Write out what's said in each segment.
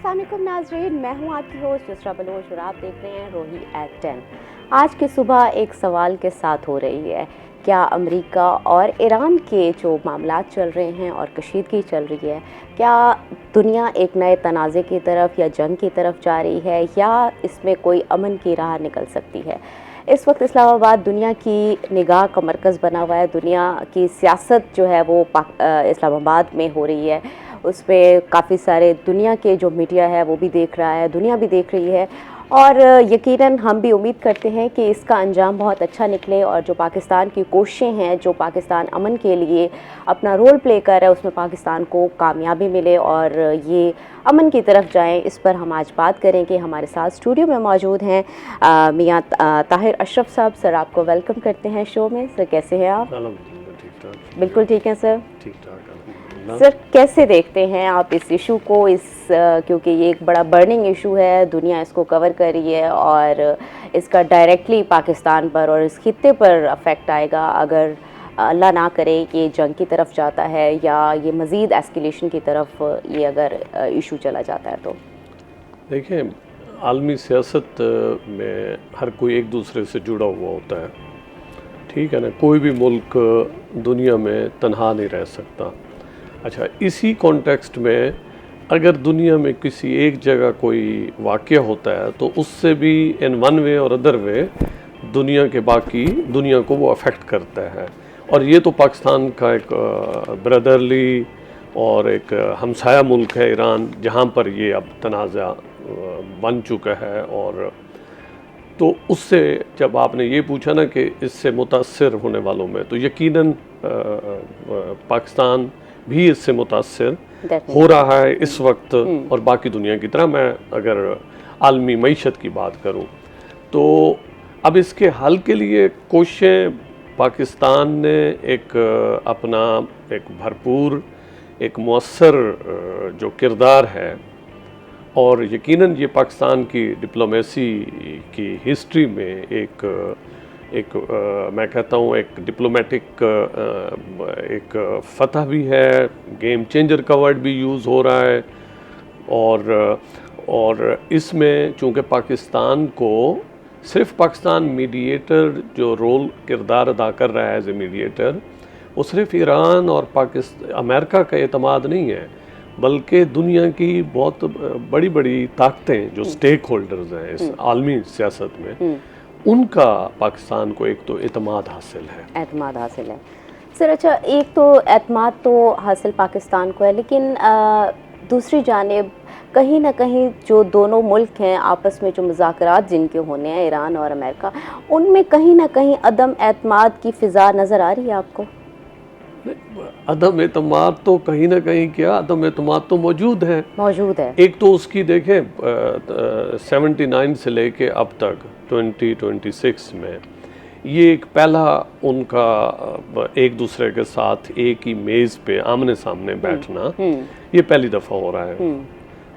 अस्सलाम वालेकुम नाज़रीन, मैं हूं आपकी होस्ट युसरा बलोच और आप देख रहे हैं रोही एट 10। आज की सुबह एक सवाल के साथ हो रही है, क्या अमेरिका और ईरान के जो मामलात चल रहे हैं और कशीदगी चल रही है, क्या दुनिया एक नए तनाज़े की तरफ या जंग की तरफ जा रही है या इसमें कोई अमन की राह निकल सकती है। इस वक्त इस्लामाबाद दुनिया की निगाह का मरकज़ बना हुआ है। दुनिया की सियासत जो है वो इस्लामाबाद में हो रही है। उस पर काफ़ी सारे दुनिया के जो मीडिया है वो भी देख रहा है, दुनिया भी देख रही है और यकीनन हम भी उम्मीद करते हैं कि इसका अंजाम बहुत अच्छा निकले और जो पाकिस्तान की कोशिशें हैं, जो पाकिस्तान अमन के लिए अपना रोल प्ले कर रहा है, उसमें पाकिस्तान को कामयाबी मिले और ये अमन की तरफ जाएं। इस पर हम आज बात करेंगे। हमारे साथ स्टूडियो में मौजूद हैं मियां ताहिर अशरफ साहब। सर, आपको वेलकम करते हैं शो में। सर, कैसे हैं आप? ठीक ठाक। बिल्कुल ठीक है सर। ठीक ठाक। सर, कैसे देखते हैं आप इस इशू को, क्योंकि ये एक बड़ा बर्निंग इशू है, दुनिया इसको कवर कर रही है और इसका डायरेक्टली पाकिस्तान पर और इस खित्ते पर अफेक्ट आएगा अगर अल्लाह ना करे ये जंग की तरफ जाता है या ये मज़ीद एस्केलेशन की तरफ ये अगर इशू चला जाता है। तो देखें, आलमी सियासत में हर कोई एक दूसरे से जुड़ा हुआ होता है, ठीक है ना। कोई भी मुल्क दुनिया में तन्हा नहीं रह सकता। अच्छा, इसी कॉन्टेक्स्ट में अगर दुनिया में किसी एक जगह कोई वाक़या होता है तो उससे भी इन वन वे और अदर वे दुनिया के बाकी दुनिया को वो अफेक्ट करता है। और ये तो पाकिस्तान का एक ब्रदरली और एक हमसाया मुल्क है ईरान, जहाँ पर ये अब तनाज़ा बन चुका है। और तो उससे जब आपने ये पूछा ना कि इससे मुतासर होने वालों में, तो यकीनन पाकिस्तान भी इससे मुतासर हो रहा है इस वक्त। और बाकी दुनिया की तरह मैं अगर आलमी मईशत की बात करूं तो अब इसके हल के लिए कोशिशें पाकिस्तान ने एक अपना एक भरपूर एक मुअस्सर जो किरदार है, और यकीनन ये पाकिस्तान की डिप्लोमेसी की हिस्ट्री में एक मैं कहता हूँ एक डिप्लोमेटिक एक फतह भी है, गेम चेंजर का वर्ड भी यूज़ हो रहा है। और इसमें चूँकि पाकिस्तान को सिर्फ पाकिस्तान मीडिएटर जो रोल किरदार अदा कर रहा है एज ए मीडिएटर, वो सिर्फ ईरान और अमेरिका का एतमाद नहीं है, बल्कि दुनिया की बहुत बड़ी बड़ी ताकतें जो स्टेक होल्डर्स हैं इस आलमी सियासत में, उनका पाकिस्तान को एक तो एतमाद हासिल है। सर, अच्छा, एक तो एतमाद तो हासिल पाकिस्तान को है, लेकिन दूसरी जानिब कहीं ना कहीं जो दोनों मुल्क हैं आपस में जो मुज़ाकरात जिनके होने हैं, ईरान और अमेरिका, उनमें कहीं ना कहीं अदम एतमाद की फ़िज़ा नज़र आ रही है आपको? अदम एतमाद तो कहीं ना कहीं क्या, अदम एतमाद तो मौजूद है। एक तो उसकी देखें 79 से लेके अब तक 2026 में ये एक पहला उनका एक दूसरे के साथ एक ही मेज़ पे आमने सामने बैठना, ये पहली दफ़ा हो रहा है।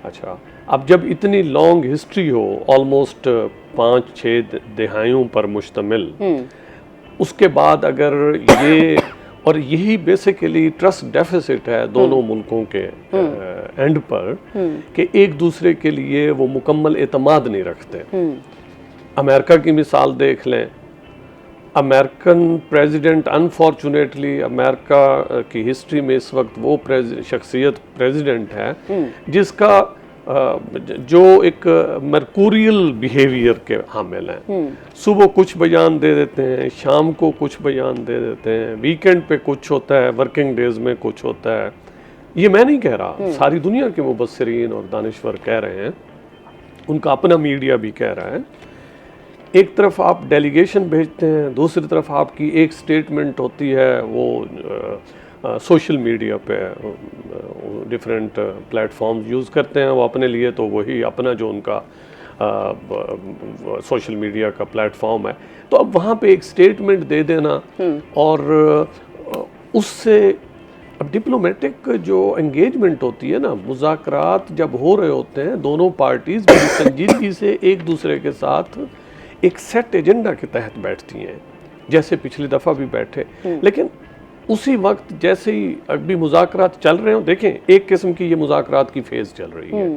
अच्छा, अब जब इतनी लॉन्ग हिस्ट्री हो, ऑलमोस्ट 5-6 दहाइयों पर मुश्तमिल, उसके बाद अगर ये, और यही बेसिकली ट्रस्ट डेफिसिट है दोनों मुल्कों के एंड पर कि एक दूसरे के लिए वो मुकम्मल एतमाद नहीं रखते। अमेरिका की मिसाल देख लें, अमेरिकन प्रेसिडेंट, अनफॉर्चुनेटली अमेरिका की हिस्ट्री में इस वक्त वो शख्सियत प्रेसिडेंट है जिसका जो एक मर्कूरियल बिहेवियर के हामिल हैं। सुबह कुछ बयान दे देते हैं, शाम को कुछ बयान दे देते हैं, वीकेंड पे कुछ होता है, वर्किंग डेज में कुछ होता है। ये मैं नहीं कह रहा, सारी दुनिया के मुबस्सिरीन और दानिश्वर कह रहे हैं, उनका अपना मीडिया भी कह रहा है। एक तरफ आप डेलीगेशन भेजते हैं, दूसरी तरफ आपकी एक स्टेटमेंट होती है, वो सोशल मीडिया पे डिफरेंट प्लेटफॉर्म्स यूज़ करते हैं वो अपने लिए, तो वही अपना जो उनका सोशल मीडिया का प्लेटफॉर्म है, तो अब वहाँ पे एक स्टेटमेंट दे देना और उससे अब डिप्लोमेटिक जो एंगेजमेंट होती है ना, मुज़ाकरात जब हो रहे होते हैं, दोनों पार्टीज़ बड़ी संजीदगी से एक दूसरे के साथ एक सेट एजेंडा के तहत बैठती हैं, जैसे पिछली दफ़ा भी बैठे। लेकिन उसी वक्त जैसे ही अभी मुज़ाकरात चल रहे हो, देखें एक किस्म की ये मुज़ाकरात की फेज़ चल रही है,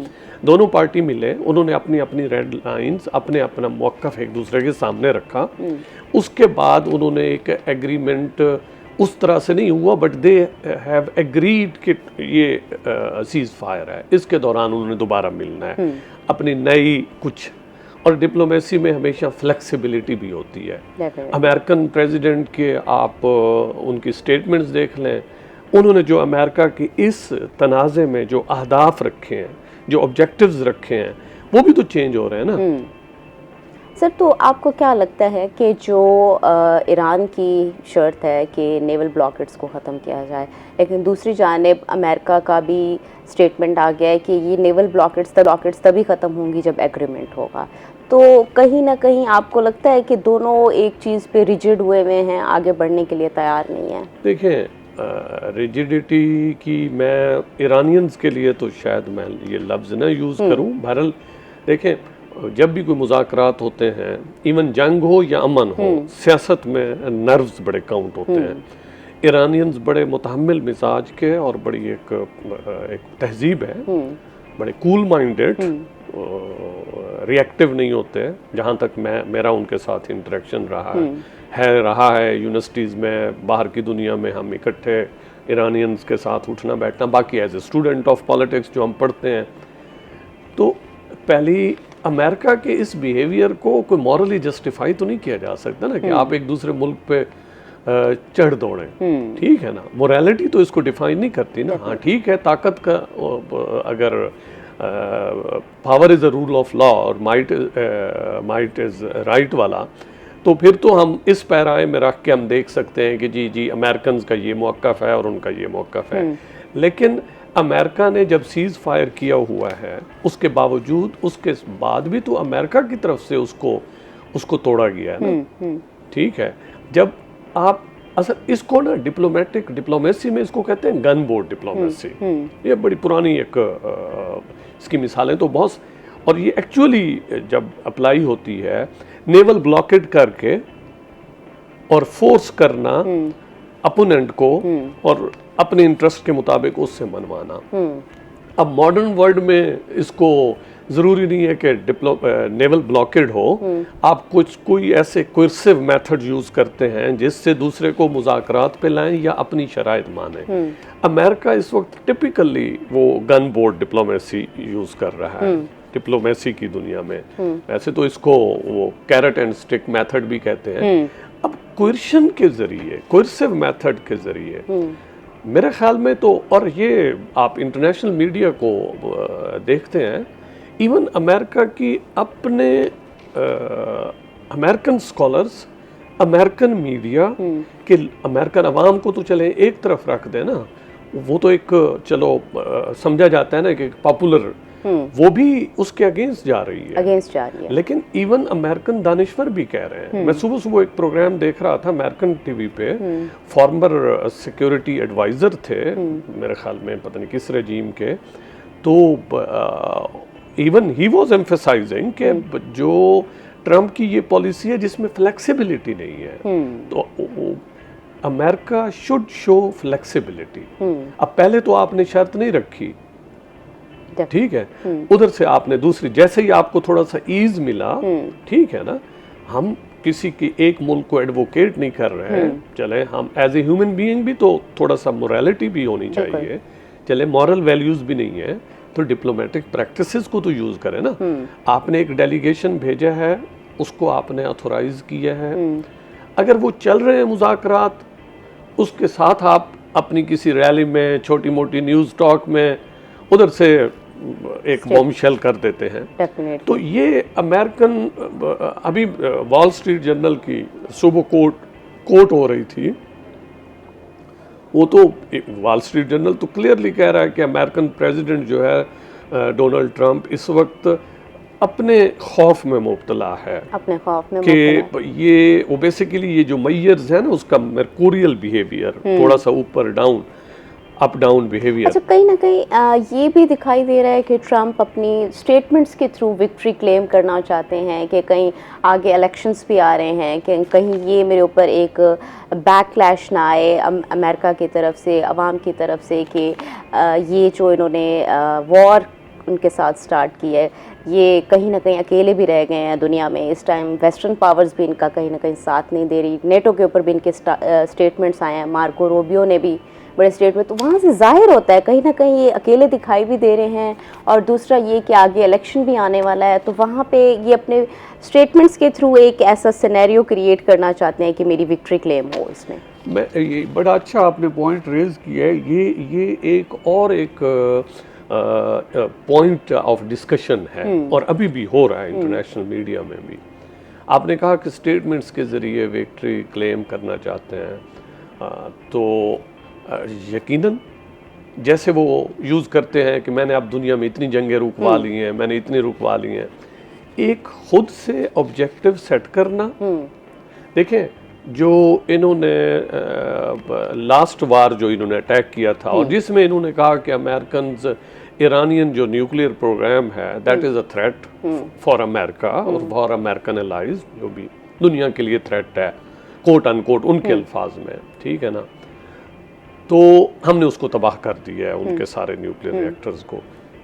दोनों पार्टी मिले, उन्होंने अपनी अपनी रेड लाइंस, अपने अपना मौक़िफ़ एक दूसरे के सामने रखा, उसके बाद उन्होंने एक एग्रीमेंट उस तरह से नहीं हुआ, बट दे हैव एग्रीड कि ये सीज़ फायर है, इसके दौरान उन्होंने दोबारा मिलना है, अपनी नई कुछ, और डिप्लोमेसी में हमेशा फ्लेक्सिबिलिटी भी होती है। अमेरिकन प्रेसिडेंट के आप उनकी स्टेटमेंट्स देख लें, उन्होंने जो अमेरिका की इस तनाज़े में जो अहदाफ रखे हैं, जो ऑब्जेक्टिव्स रखे हैं, वो भी तो चेंज हो रहे हैं ना। सर, तो आपको क्या लगता है कि जो ईरान की शर्त है कि नेवल ब्लॉकेट्स को ख़त्म किया जाए, लेकिन दूसरी जानिब अमेरिका का भी स्टेटमेंट आ गया है कि ये नेवल ब्लॉकेट्स तभी ख़त्म होंगी जब एग्रीमेंट होगा, तो कहीं ना कहीं आपको लगता है कि दोनों एक चीज़ पे रिजिड हुए हैं, आगे बढ़ने के लिए तैयार नहीं है? देखें, रिजिडिटी की मैं ईरानियंस के लिए तो शायद मैं ये लफ्ज़ ना यूज़ करूँ, बहरहाल देखें जब भी कोई मुज़ाकरात होते हैं, इवन जंग हो या अमन हो, सियासत में नर्व्स बड़े काउंट होते हैं। ईरानियंस बड़े मुतहम्मिल मिजाज के और बड़ी एक तहजीब है, बड़े कूल माइंडेड, रिएक्टिव नहीं होते, जहाँ तक मेरा उनके साथ इंटरेक्शन रहा है यूनिवर्सिटीज़ में, बाहर की दुनिया में हम इकट्ठे ईरानियंस के साथ उठना बैठना, बाकी as a student of politics जो हम पढ़ते हैं, तो पहली अमेरिका के इस बिहेवियर को कोई मॉरली जस्टिफाई तो नहीं किया जा सकता ना कि आप एक दूसरे मुल्क पे चढ़ दौड़ें, ठीक है ना, मोरालिटी तो इसको डिफाइन नहीं करती ना। हाँ ठीक है, ताकत का अगर power is a rule of law और माइट इज़ राइट वाला, तो फिर तो हम इस पैराए में रख के हम देख सकते हैं कि जी अमेरिकन का ये मौक़िफ़ है और उनका ये मौक़िफ़ है, लेकिन अमेरिका ने जब सीज़ फायर किया हुआ है, उसके बावजूद उसके बाद भी तो अमेरिका की तरफ से उसको तोड़ा गया है ना, ठीक है। जब आप असल इसको ना डिप्लोमेसी में इसको कहते हैं गन बोर्ड डिप्लोमेसी, ये बड़ी पुरानी एक इसकी मिसालें तो बहुत, और ये एक्चुअली जब अप्लाई होती है नेवल ब्लॉकेड करके और फोर्स करना अपोनेंट को और अपने इंटरेस्ट के मुताबिक उससे मनवाना। अब मॉडर्न वर्ल्ड में इसको ज़रूरी नहीं है कि नेवल ब्लॉकेड हो, आप कोई ऐसे कोर्सिव मेथड यूज़ करते हैं जिससे दूसरे को मुज़ाकरात पे लाएं या अपनी शराइत माने। अमेरिका इस वक्त टिपिकली वो गन बोर्ड डिप्लोमेसी यूज़ कर रहा है डिप्लोमेसी की दुनिया में। वैसे तो इसको वो कैरेट एंड स्टिक मेथड भी कहते हैं। अब कोर्शन के ज़रिए, कोर्सिव मेथड के ज़रिए मेरे ख्याल में तो, और ये आप इंटरनेशनल मीडिया को देखते हैं, इवन अमेरिका की अपने अमेरिकन स्कॉलर्स, अमेरिकन मीडिया के, अमेरिकन अवाम को तो चले एक तरफ रख दें ना, वो तो एक चलो समझा जाता है ना कि पॉपुलर, वो भी उसके अगेंस्ट जा रही है, लेकिन इवन अमेरिकन दानिश्वर भी कह रहे हैं। मैं सुबह एक प्रोग्राम देख रहा था अमेरिकन टीवी पे, फॉर्मर सिक्योरिटी एडवाइजर थे मेरे ख्याल में, पता नहीं किस रजीम के, तो इवन ही वाज एम्फसाइजिंग कि जो ट्रम्प की ये पॉलिसी है जिसमें फ्लेक्सिबिलिटी नहीं है, तो अमेरिका शुड शो फ्लेक्सिबिलिटी। अब पहले तो आपने शर्त नहीं रखी, ठीक है, उधर से आपने दूसरी, जैसे ही आपको थोड़ा सा ईज मिला, ठीक है ना, हम किसी की एक मुल्क को एडवोकेट नहीं कर रहे हैं, चले हम एज ए ह्यूमन बीइंग भी तो थोड़ा सा मोरालिटी भी होनी चाहिए, चले मॉरल वैल्यूज भी नहीं है तो डिप्लोमेटिक प्रैक्टिसेस को तो यूज करें ना। आपने एक डेलीगेशन भेजा है, उसको आपने ऑथोराइज किया है, अगर वो चल रहे हैं मुज़ाकरात, उसके साथ आप अपनी किसी रैली में, छोटी मोटी न्यूज़ टॉक में उधर से एक बॉम्बशेल कर देते हैं, तो ये अमेरिकन, अभी वॉल स्ट्रीट जर्नल की सुबह कोट हो रही थी, वो तो वॉल स्ट्रीट जर्नल तो क्लियरली कह रहा है कि अमेरिकन प्रेसिडेंट जो है डोनाल्ड ट्रंप इस वक्त अपने खौफ में मुब्तला है, अपने खौफ में कि ये वो बेसिकली ये जो मैयर्स है ना, उसका मर्कूरियल बिहेवियर थोड़ा सा ऊपर डाउन, अप डाउन बिहेवियर। अच्छा, कहीं ना कहीं ये भी दिखाई दे रहा है कि ट्रंप अपनी स्टेटमेंट्स के थ्रू विक्ट्री क्लेम करना चाहते हैं कि कहीं आगे इलेक्शंस भी आ रहे हैं कि कहीं ये मेरे ऊपर एक बैकलैश ना आए अमेरिका की तरफ से, अवाम की तरफ से, कि ये जो इन्होंने वॉर उनके साथ स्टार्ट की है, ये कहीं ना कहीं अकेले भी रह गए हैं दुनिया में इस टाइम। वेस्टर्न पावर्स भी इनका कहीं ना कहीं साथ नहीं दे रही। नेटो के ऊपर भी इनके स्टेटमेंट्स आए हैं, मार्को रूबियो ने भी बड़े स्टेटमेंट, तो वहाँ से जाहिर होता है कहीं ना कहीं ये अकेले दिखाई भी दे रहे हैं। और दूसरा ये कि आगे इलेक्शन भी आने वाला है, तो वहाँ पे ये अपने स्टेटमेंट्स के थ्रू एक ऐसा सिनेरियो क्रिएट करना चाहते हैं कि मेरी विक्ट्री क्लेम हो इसमें। मैं ये बड़ा अच्छा आपने पॉइंट रेज किया है। ये एक पॉइंट ऑफ डिस्कशन है और अभी भी हो रहा है इंटरनेशनल मीडिया में भी। आपने कहा कि स्टेटमेंट्स के ज़रिए विक्ट्री क्लेम करना चाहते हैं, तो यकीनन जैसे वो यूज़ करते हैं कि मैंने अब दुनिया में इतनी जंगें रुकवा ली हैं, मैंने इतनी रुकवा ली हैं, एक खुद से ऑब्जेक्टिव सेट करना। देखें, जो इन्होंने लास्ट वार जो इन्होंने अटैक किया था और जिसमें इन्होंने कहा कि अमेरिकन ईरानियन जो न्यूक्लियर प्रोग्राम है that is a threat for America और फॉर अमेरिकन एलाइज, जो भी दुनिया के लिए थ्रेट है कोट अनकोट उनके अल्फाज में, ठीक है ना, तो हमने उसको तबाह कर दिया है उनके सारे न्यूक्लियर रिएक्टर्स को।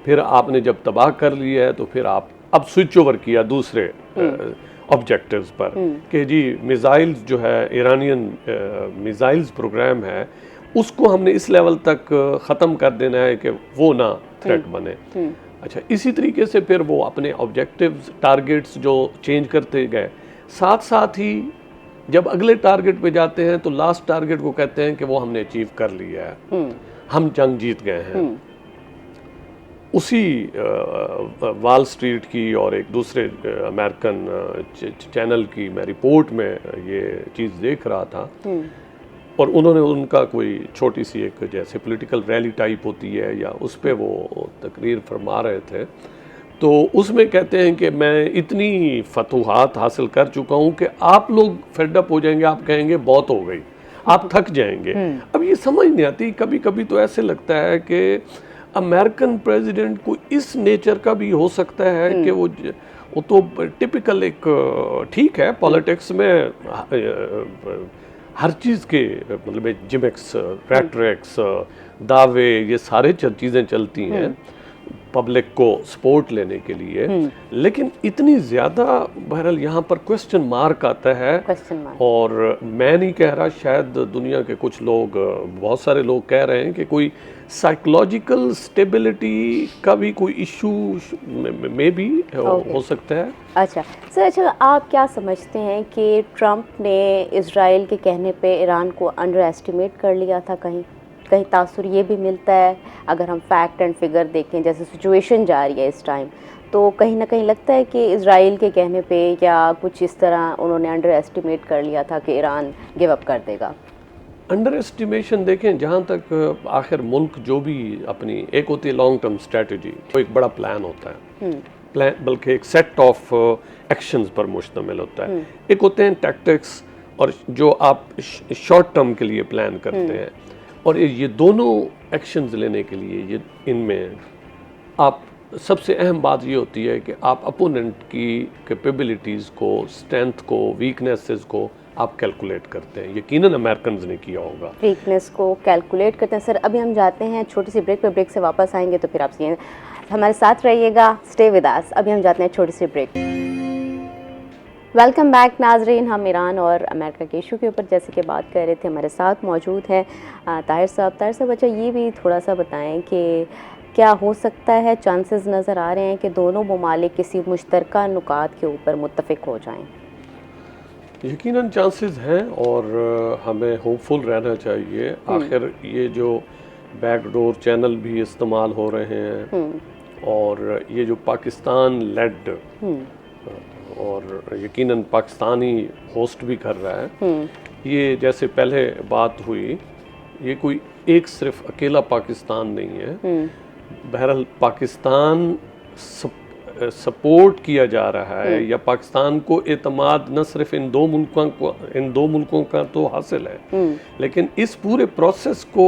फिर आपने जब तबाह कर लिया है तो फिर आप अब स्विच ओवर किया दूसरे ऑब्जेक्टिव्स पर कि जी मिसाइल्स जो है ईरानियन मिसाइल्स प्रोग्राम है उसको हमने इस लेवल तक ख़त्म कर देना है कि वो ना थ्रेट बने। अच्छा, इसी तरीके से फिर वो अपने ऑब्जेक्टिव्स टारगेट्स जो चेंज करते गए, साथ साथ ही जब अगले टारगेट पे जाते हैं तो लास्ट टारगेट को कहते हैं कि वो हमने अचीव कर लिया है, हम जंग जीत गए हैं। उसी वॉल स्ट्रीट की और एक दूसरे अमेरिकन चैनल की मैं रिपोर्ट में ये चीज़ देख रहा था और उन्होंने उनका कोई छोटी सी एक जैसे पॉलिटिकल रैली टाइप होती है या उस पे वो तकरीर फरमा रहे थे, तो उसमें कहते हैं कि मैं इतनी फतूहात हासिल कर चुका हूँ कि आप लोग फेडअप हो जाएंगे, आप कहेंगे बहुत हो गई, आप थक जाएंगे। अब ये समझ नहीं आती, कभी कभी तो ऐसे लगता है कि अमेरिकन प्रेसिडेंट को इस नेचर का भी हो सकता है कि वो तो टिपिकल एक, ठीक है पॉलिटिक्स में हर चीज़ के मतलब जिमिक्स, रेटरिक्स, दावे, ये सारे चीज़ें चलती हैं पब्लिक को सपोर्ट लेने के लिए, लेकिन इतनी ज़्यादा बहरहाल यहाँ पर क्वेश्चन मार्क आता है। और मैं नहीं कह रहा, शायद दुनिया के कुछ लोग, बहुत सारे लोग कह रहे हैं कि कोई साइकोलॉजिकल स्टेबिलिटी का भी कोई इशू में भी हो सकता है। अच्छा सर, अच्छा आप क्या समझते हैं कि ट्रंप ने इजराइल के कहने पे ईरान को अंडर एस्टिमेट कर लिया था? कहीं तासुर ये भी मिलता है, अगर हम फैक्ट एंड फिगर देखें जैसे सिचुएशन जा रही है इस टाइम, तो कहीं ना कहीं लगता है कि इजराइल के कहने पे या कुछ इस तरह उन्होंने अंडर एस्टिमेट कर लिया था कि ईरान गिव अप कर देगा। अंडर एस्टिमेशन देखें, जहाँ तक आखिर मुल्क जो भी अपनी, एक होती है लॉन्ग टर्म स्ट्रेटजी, तो एक बड़ा प्लान होता है, प्लान बल्कि एक सेट ऑफ एक्शंस पर मुश्तमिल होता है। एक होते हैं टैक्टिक्स और जो आप शॉर्ट टर्म के लिए प्लान करते हैं, और ये दोनों एक्शंस लेने के लिए ये इनमें आप सबसे अहम बात ये होती है कि आप अपोनेंट की कैपेबिलिटीज़ को, स्ट्रेंथ को, वीकनेसेस को आप कैलकुलेट करते हैं। यकीनन अमेरिकन ने किया होगा, वीकनेस को कैलकुलेट करते हैं। सर अभी हम जाते हैं छोटी सी ब्रेक पे, ब्रेक से वापस आएंगे तो फिर आपसे हमारे साथ रहिएगा, स्टे विद अस। अभी हम जाते हैं छोटी सी ब्रेक। वेलकम बैक नाजरीन, हम ईरान और अमेरिका के इशू के ऊपर जैसे कि बात कर रहे थे, हमारे साथ मौजूद हैं ताहिर साहब। अच्छा ये भी थोड़ा सा बताएं कि क्या हो सकता है, चांसेस नज़र आ रहे हैं कि दोनों ममालिक किसी मुश्तरका नुकात के ऊपर मुत्तफिक हो जाएं? यकीनन चांसेस हैं और हमें होपफुल रहना चाहिए। आखिर ये जो बैकडोर चैनल भी इस्तेमाल हो रहे हैं और ये जो पाकिस्तान लेड और यकीनन पाकिस्तानी होस्ट भी कर रहा है, ये जैसे पहले बात हुई, ये कोई एक सिर्फ अकेला पाकिस्तान नहीं है। बहरहाल पाकिस्तान सपोर्ट किया जा रहा है या पाकिस्तान को एतमाद न सिर्फ इन दो मुल्कों का तो हासिल है, लेकिन इस पूरे प्रोसेस को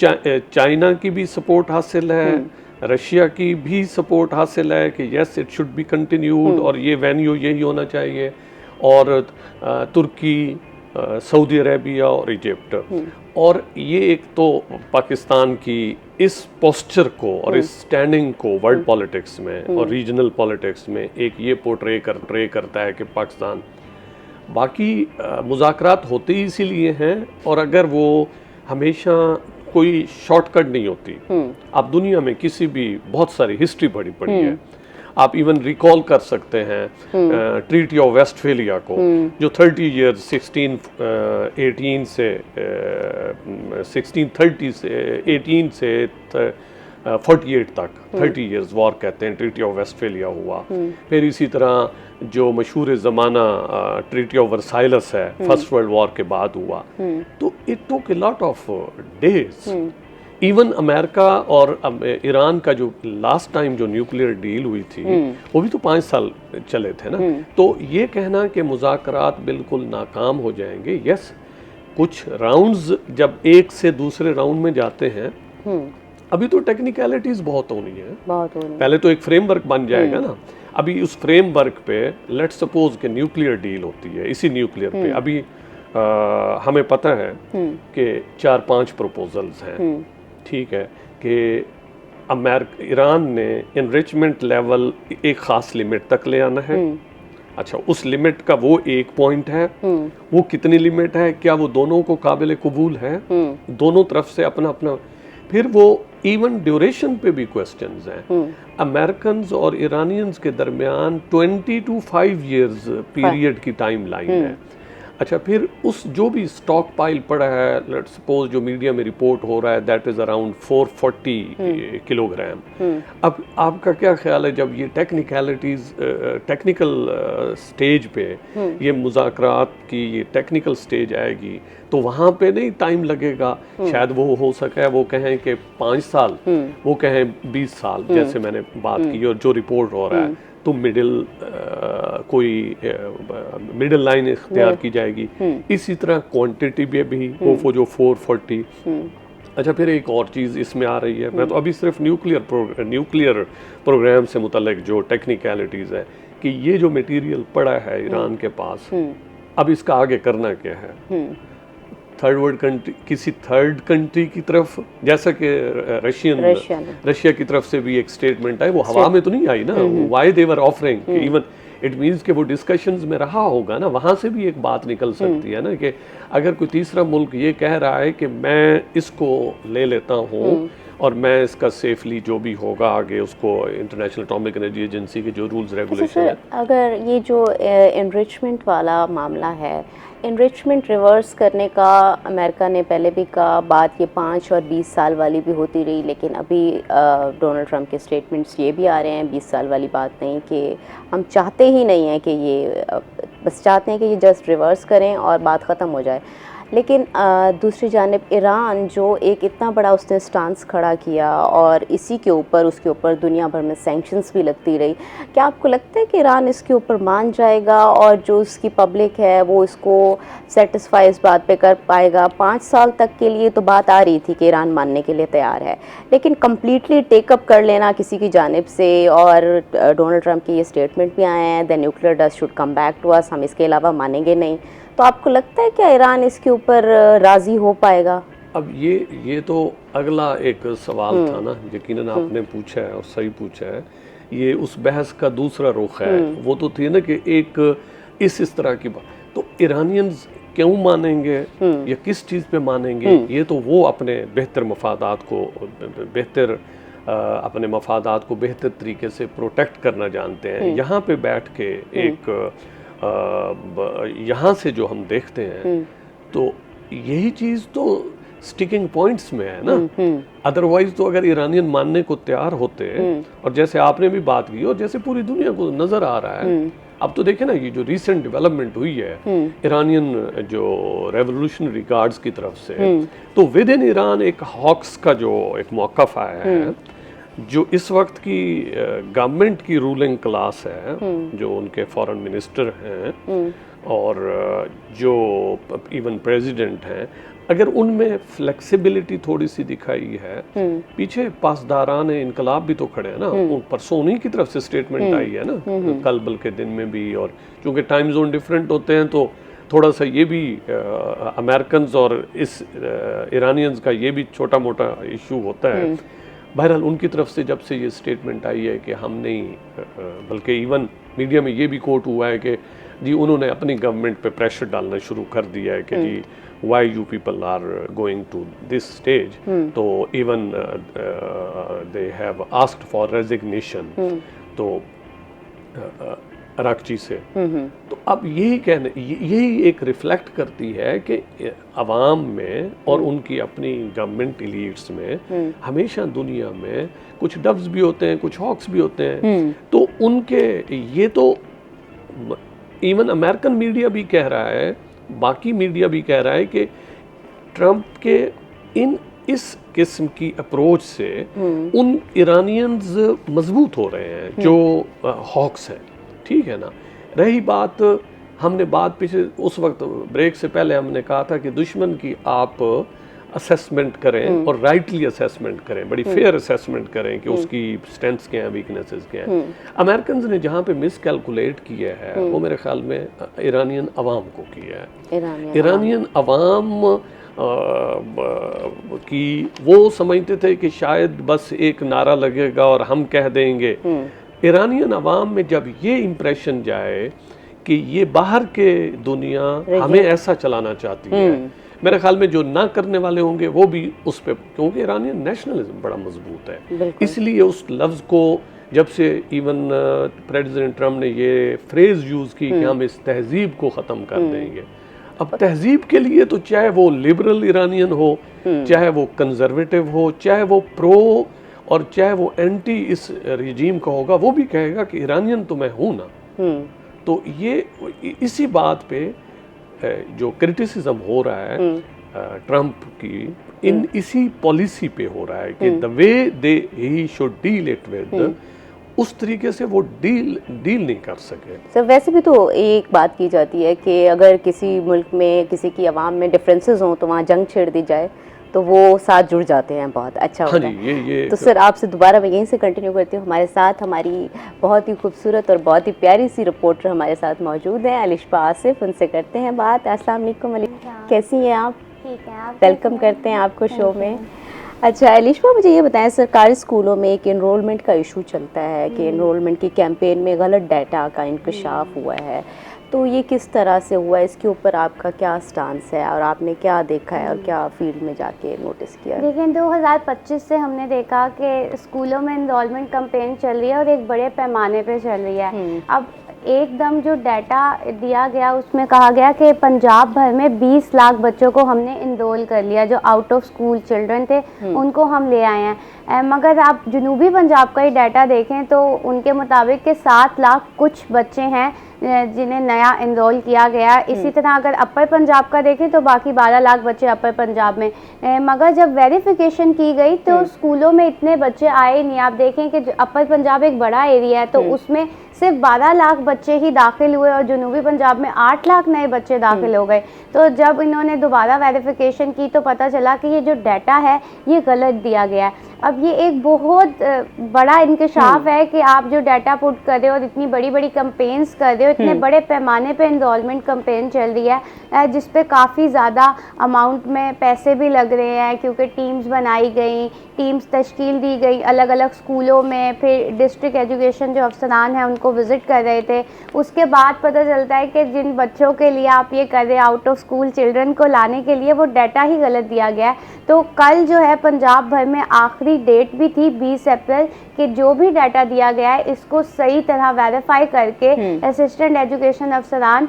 चाइना की भी सपोर्ट हासिल है, रशिया की भी सपोर्ट हासिल है कि yes it should be continued और ये वेन्यू यही होना चाहिए, और तुर्की, सऊदी अरेबिया और इजिप्ट। और ये एक तो पाकिस्तान की इस पोस्चर को और इस स्टैंडिंग को वर्ल्ड पॉलिटिक्स में और रीजनल पॉलिटिक्स में एक ये पोर्ट्रे करता है कि पाकिस्तान, बाकी मुज़ाकरात होते ही इसीलिए हैं, और अगर वो हमेशा कोई शॉर्टकट नहीं होती। आप दुनिया में किसी भी बहुत सारी हिस्ट्री पढ़ी है, आप इवन रिकॉल कर सकते हैं ट्रीटी ऑफ वेस्टफेलिया को, जो 30 ईयर्स 1618 से 1630 से 18 से 48 तक 30 ईयर्स वॉर कहते हैं, ट्रीटी ऑफ वेस्टफेलिया हुआ। फिर इसी तरह जो मशहूर ज़माना ट्रीटी ऑफ वर्साइलस है, फर्स्ट वर्ल्ड वॉर के बाद हुआ। तो it took a lot of days. Even America और ईरान का जो लास्ट टाइम जो न्यूक्लियर डील हुई थी वो भी तो 5 साल चले थे ना। तो ये कहना कि मुज़ाकरात बिल्कुल नाकाम हो जाएंगे, यस कुछ राउंड्स जब एक से दूसरे राउंड में जाते हैं, अभी तो टेक्निकलिटीज बहुत होनी है, पहले तो एक फ्रेमवर्क बन जाएगा ना। अभी उस फ्रेमवर्क पे लेट्स सपोज के न्यूक्लियर डील होती है, इसी न्यूक्लियर पे अभी हमें पता है कि 4-5 प्रपोजल्स हैं, ठीक है, कि ईरान ने एनरिचमेंट लेवल एक ख़ास लिमिट तक ले आना है। अच्छा, उस लिमिट का वो एक पॉइंट है, वो कितनी लिमिट है, क्या वो दोनों को काबिल कबूल है, दोनों तरफ से अपना अपना। फिर वो इवन ड्यूरेशन पे भी क्वेश्चंस हैं। अमेरिकन्स और ईरानियंस के दरमियान 20 to 5 years पीरियड की टाइम लाइन है। अच्छा, फिर उस जो भी स्टॉक पाइल पड़ा है, लेट्स सपोज जो मीडिया में रिपोर्ट हो रहा है दैट इज़ अराउंड 440 किलोग्राम। अब आपका क्या ख्याल है, जब ये टेक्निकल स्टेज पे ये मुज़ाकरात की ये टेक्निकल स्टेज आएगी, तो वहाँ पे नहीं टाइम लगेगा, शायद वो हो सके वो कहें कि 5 साल, वो कहें 20 साल, जैसे मैंने बात की और जो रिपोर्ट हो रहा है, तो कोई मिडिल लाइन इख्तियार की जाएगी। इसी तरह क्वांटिटी में भी वो जो 440। अच्छा, फिर एक और चीज़ इसमें आ रही है, मैं तो अभी सिर्फ न्यूक्लियर प्रोग्राम से मुतल्लिक जो टेक्निकलिटीज़ है कि ये जो मटेरियल पड़ा है ईरान के पास, अब इसका आगे करना क्या है। थर्ड वर्ल्ड कंट्री, किसी थर्ड कंट्री की तरफ, जैसा कि रशिया की तरफ से भी एक स्टेटमेंट है, वो हवा में तो नहीं आई ना, why they were offering, even it means कि वो डिस्कशंस में रहा होगा ना, वहाँ से भी एक बात निकल सकती है ना कि अगर कोई तीसरा मुल्क ये कह रहा है कि मैं इसको ले लेता हूँ और मैं इसका सेफली जो भी होगा आगे उसको इंटरनेशनल एटॉमिक एनर्जी एजेंसी के जो रूल्स रेगुलेशन है। अगर ये जो एनरिचमेंट वाला मामला है, एनरिचमेंट रिवर्स करने का अमेरिका ने पहले भी कहा, बात ये 5 और 20 साल वाली भी होती रही, लेकिन अभी डोनाल्ड ट्रंप के स्टेटमेंट्स ये भी आ रहे हैं 20 साल वाली बात नहीं, कि हम चाहते ही नहीं है कि ये, बस चाहते हैं कि ये जस्ट रिवर्स करें और बात ख़त्म हो जाए। लेकिन दूसरी जानिब ईरान जो एक इतना बड़ा उसने स्टांस खड़ा किया और इसी के ऊपर उसके ऊपर दुनिया भर में सैंक्शंस भी लगती रही, क्या आपको लगता है कि ईरान इसके ऊपर मान जाएगा और जो उसकी पब्लिक है वो इसको सेटिस्फाई इस बात पे कर पाएगा? 5 साल तक के लिए तो बात आ रही थी कि ईरान मानने के लिए तैयार है, लेकिन कम्प्लीटली टेकअप कर लेना किसी की जानिब से, और डोनाल्ड ट्रंप के ये स्टेटमेंट भी आए हैं, the nuclear dust should come back to us, हम इसके अलावा मानेंगे नहीं, तो आपको लगता है क्या ईरान इसके ऊपर राजी हो पाएगा? अब ये तो अगला एक सवाल था ना, यकीनन आपने पूछा है और सही पूछा है। ये उस बहस का दूसरा रुख है, वो तो थी ना कि एक इस तरह की बात, तो ईरानियंस क्यों मानेंगे या किस चीज़ पे मानेंगे, ये तो वो अपने बेहतर मफादात को अपने मफादात को बेहतर तरीके से प्रोटेक्ट करना जानते हैं। यहाँ पे बैठ के एक यहाँ से जो हम देखते हैं तो यही चीज़ तो स्टिकिंग पॉइंट्स में है ना। अदरवाइज तो अगर ईरानियन मानने को तैयार होते, और जैसे आपने भी बात की और जैसे पूरी दुनिया को नज़र आ रहा है, अब तो देखें ना ये जो रिसेंट डेवलपमेंट हुई है ईरानियन जो रेवोल्यूशनरी गार्ड्स की तरफ से, तो विद इन ईरान एक हॉक्स का जो एक मौक़िफ़ आया है, जो इस वक्त की गवर्नमेंट की रूलिंग क्लास है, जो उनके फॉरेन मिनिस्टर हैं, और जो इवन प्रेसिडेंट हैं, अगर उनमें फ्लेक्सिबिलिटी थोड़ी सी दिखाई है, पीछे पासदारान इनकलाब भी तो खड़े हैं ना, उन परसों उन्हीं की तरफ से स्टेटमेंट आई है ना, कल बल्कि दिन में भी, और चूंकि टाइम जोन डिफरेंट होते हैं तो थोड़ा सा ये भी अमेरिकन्स और इस ईरानियंस का ये भी छोटा मोटा इशू होता है। बहरहाल उनकी तरफ से जब से ये स्टेटमेंट आई है कि हम नहीं, बल्कि इवन मीडिया में ये भी कोट हुआ है कि जी उन्होंने अपनी गवर्नमेंट पे प्रेशर डालना शुरू कर दिया है कि जी why you people are going to this stage, तो even they have asked for resignation तो अराकची से। तो अब यही एक रिफ्लेक्ट करती है कि अवाम में और उनकी अपनी गवर्नमेंट एलीट्स में हमेशा दुनिया में कुछ डव्स भी होते हैं, कुछ हॉक्स भी होते हैं। तो उनके ये तो इवन अमेरिकन मीडिया भी कह रहा है, बाकी मीडिया भी कह रहा है कि ट्रंप के इस किस्म की अप्रोच से उन ईरानियंस मजबूत हो रहे हैं जो हॉक्स हैं, ठीक है ना। रही बात, हमने बात पीछे उस वक्त ब्रेक से पहले हमने कहा था कि दुश्मन की आप असेसमेंट करें और राइटली असेसमेंट करें, बड़ी फेयर असेसमेंट करें कि उसकी स्ट्रेंथ्स क्या हैं, वीकनेसेस क्या हैं। अमेरिकन ने जहाँ पे मिस कैलकुलेट किया है वो मेरे ख्याल में ईरानियन अवाम को किया है। ईरानियन अवाम की वो समझते थे कि शायद बस एक नारा लगेगा और हम कह देंगे। ईरानियन अवाम में जब ये इम्प्रेशन जाए कि ये बाहर के दुनिया हमें ऐसा चलाना चाहती है, मेरे ख्याल में जो ना करने वाले होंगे वो भी उस पे, क्योंकि ईरानियन नेशनलिज्म बड़ा मजबूत है, इसलिए उस लफ्ज़ को जब से इवन प्रेसिडेंट ट्रम्प ने ये फ्रेज यूज़ की कि हम इस तहजीब को ख़त्म कर देंगे। अब तहजीब के लिए तो चाहे वो लिबरल ईरानियन हो, चाहे वो कंजर्वेटिव हो, चाहे वो प्रो और चाहे वो एंटी इस रिजीम का होगा, वो भी कहेगा कि ईरानियन तो मैं हूँ ना। तो ये इसी बात पे जो क्रिटिसिज्म हो रहा है ट्रंप की इसी पॉलिसी पे हो रहा है कि the way they he should deal it with, उस तरीके से वो डील नहीं कर सके। सर वैसे भी तो एक बात की जाती है कि अगर किसी मुल्क में किसी की आवाम में डिफरेंसेस हों तो वहाँ जंग छेड़ दी जाए तो वो साथ जुड़ जाते हैं, बहुत अच्छा होता है। ये तो सर आपसे दोबारा मैं यहीं से कंटिन्यू करती हूँ। हमारे साथ हमारी बहुत ही खूबसूरत और बहुत ही प्यारी सी रिपोर्टर हमारे साथ मौजूद हैं, अलिशा आसिफ, उनसे करते हैं बात। अस्सलाम वालेकुम अलिशा, कैसी हैं आप? ठीक है, आप वेलकम करते हैं आपको शो में। अच्छा अलिशा, मुझे ये बताएं, सरकारी स्कूलों में एक एनरोलमेंट का इशू चलता है कि एनरोलमेंट की कैंपेन में गलत डाटा का इंकशाफ हुआ है, तो ये किस तरह से हुआ, इसके ऊपर आपका क्या स्टांस है और आपने क्या देखा है और क्या फील्ड में जाके नोटिस किया? देखिए 2025 से हमने देखा कि स्कूलों में एनरोलमेंट कैंपेन चल रही है और एक बड़े पैमाने पे चल रही है। अब एकदम जो डाटा दिया गया उसमें कहा गया कि पंजाब भर में 20 लाख बच्चों को हमने इनरोल कर लिया, जो आउट ऑफ स्कूल चिल्ड्रन थे उनको हम ले आए हैं। मगर आप जनूबी पंजाब का ही डाटा देखें तो उनके मुताबिक के 7 लाख कुछ बच्चे हैं जिन्हें नया इनरोल किया गया। इसी तरह अगर अपर पंजाब का देखें तो बाकी 12 लाख बच्चे अपर पंजाब में। मगर जब वेरिफिकेशन की गई तो स्कूलों में इतने बच्चे आए नहीं। आप देखें कि अपर पंजाब एक बड़ा एरिया है तो उसमें सिर्फ 12 लाख बच्चे ही दाखिल हुए और जनूबी पंजाब में 8 लाख नए बच्चे दाखिल हो गए। तो जब इन्होंने दोबारा वेरिफिकेशन की तो पता चला कि ये जो डाटा है ये गलत दिया गया है। अब ये एक बहुत बड़ा इंकशाफ है कि आप जो डाटा पुट कर रहे हो और इतनी बड़ी बड़ी कैंपेन्स कर रहे हो, इतने बड़े पैमाने पे एनरोलमेंट कैंपेन चल रही है जिस पे काफ़ी ज़्यादा अमाउंट में पैसे भी लग रहे हैं, क्योंकि टीम्स बनाई गई, टीम्स तश्कील दी गई अलग अलग स्कूलों में, फिर डिस्ट्रिक्ट एजुकेशन जो अफसरान हैं उनको विज़िट कर रहे थे। उसके बाद पता चलता है कि जिन बच्चों के लिए आप ये कर रहे हैं आउट ऑफ स्कूल चिल्ड्रन को लाने के लिए, वो डाटा ही गलत दिया गया है। तो कल जो है पंजाब भर में आखिरी डेट भी थी 20 अप्रैल कि जो भी डाटा दिया गया है इसको सही तरह वेरीफाई करके असिस्टेंट एजुकेशन अफसरान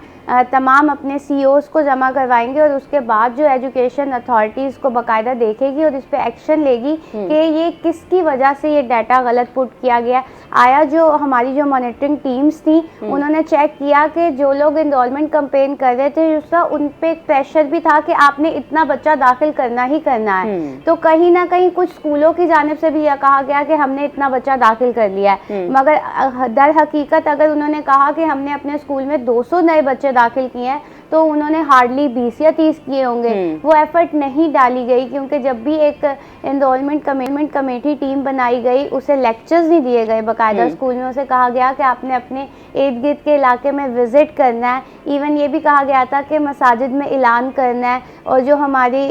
तमाम अपने सीईओज को जमा करवाएंगे और उसके बाद जो एजुकेशन अथॉरिटीज़ को बाकायदा देखेगी और इस पर एक्शन लेगी कि ये किसकी वजह से ये डाटा गलत पुट किया गया। आया जो हमारी जो मॉनिटरिंग टीम्स थी उन्होंने चेक किया कि जो लोग इनरोलमेंट कैंपेन कर रहे थे उसका उन पे प्रेशर भी था कि आपने इतना बच्चा दाखिल करना ही करना है। तो कहीं ना कहीं कुछ स्कूलों की जानिब से भी यह कहा गया कि हमने इतना बच्चा दाखिल कर लिया है, मगर दर हकीकत अगर उन्होंने कहा कि हमने अपने स्कूल में 200 नए बच्चे दाखिल किए हैं तो उन्होंने हार्डली 20 या 30 किए होंगे। वो एफर्ट नहीं डाली गई, क्योंकि जब भी एक एनरोलमेंट कमेटी टीम बनाई गई उसे लेक्चर्स नहीं दिए गए बाकायदा स्कूल में। उसे कहा गया कि आपने अपने इर्द गिर्द के इलाके में विजिट करना है। इवन ये भी कहा गया था कि मसाजिद में ऐलान करना है, और जो हमारी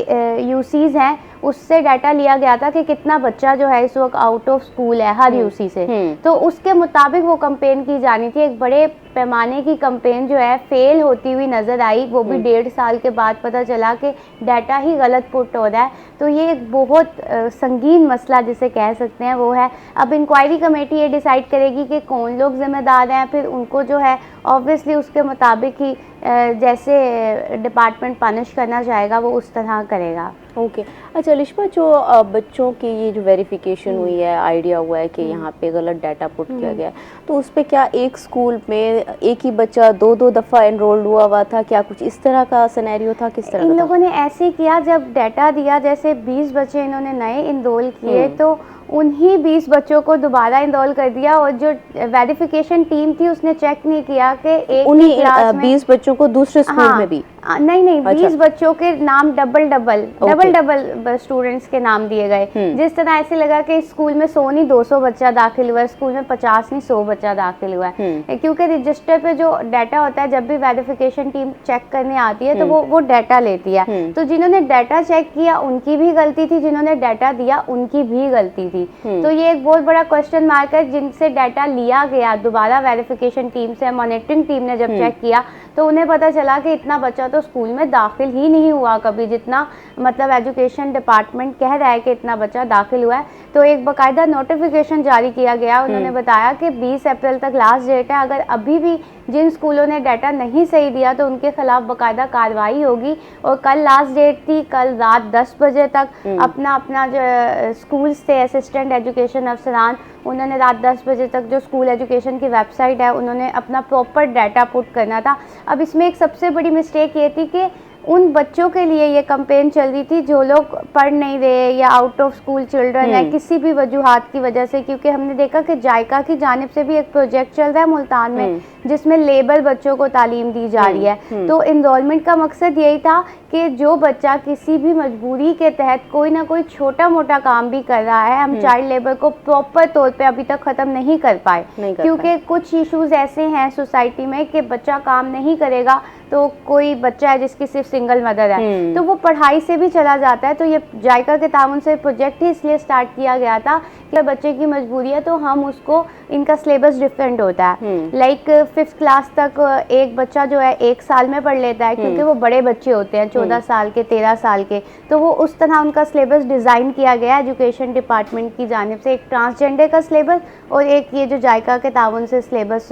यूसीज हैं उससे डाटा लिया गया था कि कितना बच्चा जो है इस वक्त आउट ऑफ स्कूल है हर यूसी से। तो उसके मुताबिक वो कैंपेन की जानी थी। एक बड़े पैमाने की कैंपेन जो है फेल होती हुई नजर आई, वो भी 1.5 साल के बाद पता चला कि डाटा ही गलत पुट हो रहा है। तो ये एक बहुत संगीन मसला जिसे कह सकते हैं वो है। अब इंक्वायरी कमेटी ये डिसाइड करेगी कि कौन लोग जिम्मेदार हैं, फिर उनको जो है ऑब्वियसली उसके मुताबिक ही जैसे डिपार्टमेंट पनिश करना चाहेगा वो उस तरह करेगा। ओके अच्छा लिशबा, जो बच्चों की ये जो वेरिफिकेशन हुई है, आइडिया हुआ है कि यहाँ पे गलत डाटा पुट किया गया है, तो उस पे क्या एक स्कूल में एक ही बच्चा 2-2 दफ़ा एनरोल्ड हुआ था, क्या कुछ इस तरह का सिनेरियो था? किस तरह इन लोगों ने ऐसे किया, जब डाटा दिया जैसे 20 बच्चे इन्होंने नए इनरोल किए तो उन्हीं 20 बच्चों को दोबारा इनरोल कर दिया, और जो वेरिफिकेशन टीम थी उसने चेक नहीं किया कि एक उन्हीं क्लास में 20 बच्चों को दूसरे स्कूल में भी नहीं 20 बच्चों के नाम डबल स्टूडेंट्स के नाम दिए गए। जिस तरह ऐसे लगा कि स्कूल में 100 नहीं 200 बच्चा दाखिल हुआ है, स्कूल में 50 नहीं 100 बच्चा दाखिल हुआ है। क्योंकि रजिस्टर पे जो डाटा होता है, जब भी वेरिफिकेशन टीम चेक करने आती है तो वो डाटा लेती है। तो जिन्होंने डाटा चेक किया उनकी भी गलती थी, जिन्होंने डाटा दिया उनकी भी गलती थी। तो ये एक बहुत बड़ा क्वेश्चन मार्क है। जिनसे डाटा लिया गया दोबारा वेरिफिकेशन टीम से, मॉनिटरिंग टीम ने जब चेक किया तो उन्हें पता चला कि इतना बच्चा तो स्कूल में दाखिल ही नहीं हुआ कभी, जितना मतलब एजुकेशन डिपार्टमेंट कह रहा है कि इतना बच्चा दाखिल हुआ है। तो एक बाकायदा नोटिफिकेशन जारी किया गया। उन्होंने बताया कि 20 अप्रैल तक लास्ट डेट है, अगर अभी भी जिन स्कूलों ने डाटा नहीं सही दिया तो उनके खिलाफ बाकायदा कार्रवाई होगी। और कल लास्ट डेट थी, कल रात 10 बजे तक अपना जो स्कूल्स थे असिस्टेंट एजुकेशन अफसरान, उन्होंने रात 10 बजे तक जो स्कूल एजुकेशन की वेबसाइट है उन्होंने अपना प्रॉपर डाटा पुट करना था। अब इसमें एक सबसे बड़ी मिस्टेक ये थी कि उन बच्चों के लिए ये कैंपेन चल रही थी जो लोग पढ़ नहीं रहे या आउट ऑफ स्कूल चिल्ड्रन है किसी भी वजूहात की वजह से। क्योंकि हमने देखा कि जायका की जानिब से भी एक प्रोजेक्ट चल रहा है मुल्तान में जिसमें लेबर बच्चों को तालीम दी जा रही है। तो इनरोलमेंट का मकसद यही था कि जो बच्चा किसी भी मजबूरी के तहत कोई ना कोई छोटा मोटा काम भी कर रहा है, हम चाइल्ड लेबर को प्रॉपर तौर पे अभी तक ख़त्म नहीं कर पाए। क्योंकि कुछ इश्यूज ऐसे हैं सोसाइटी में कि बच्चा काम नहीं करेगा तो कोई बच्चा है जिसकी सिर्फ सिंगल मदर है तो वो पढ़ाई से भी चला जाता है। तो ये जायका के ताउन से प्रोजेक्ट ही इसलिए स्टार्ट किया गया था कि बच्चे की मजबूरी है तो हम उसको, इनका सिलेबस डिफरेंट होता है। लाइक 5th क्लास तक एक बच्चा जो है 1 साल में पढ़ लेता है क्योंकि वो बड़े बच्चे होते हैं 14 साल के 13 साल के। तो वो उस तरह उनका सिलेबस डिज़ाइन किया गया एजुकेशन डिपार्टमेंट की जानिब से, एक ट्रांसजेंडर का सिलेबस और एक ये जो जायका के ताउन से सिलेबस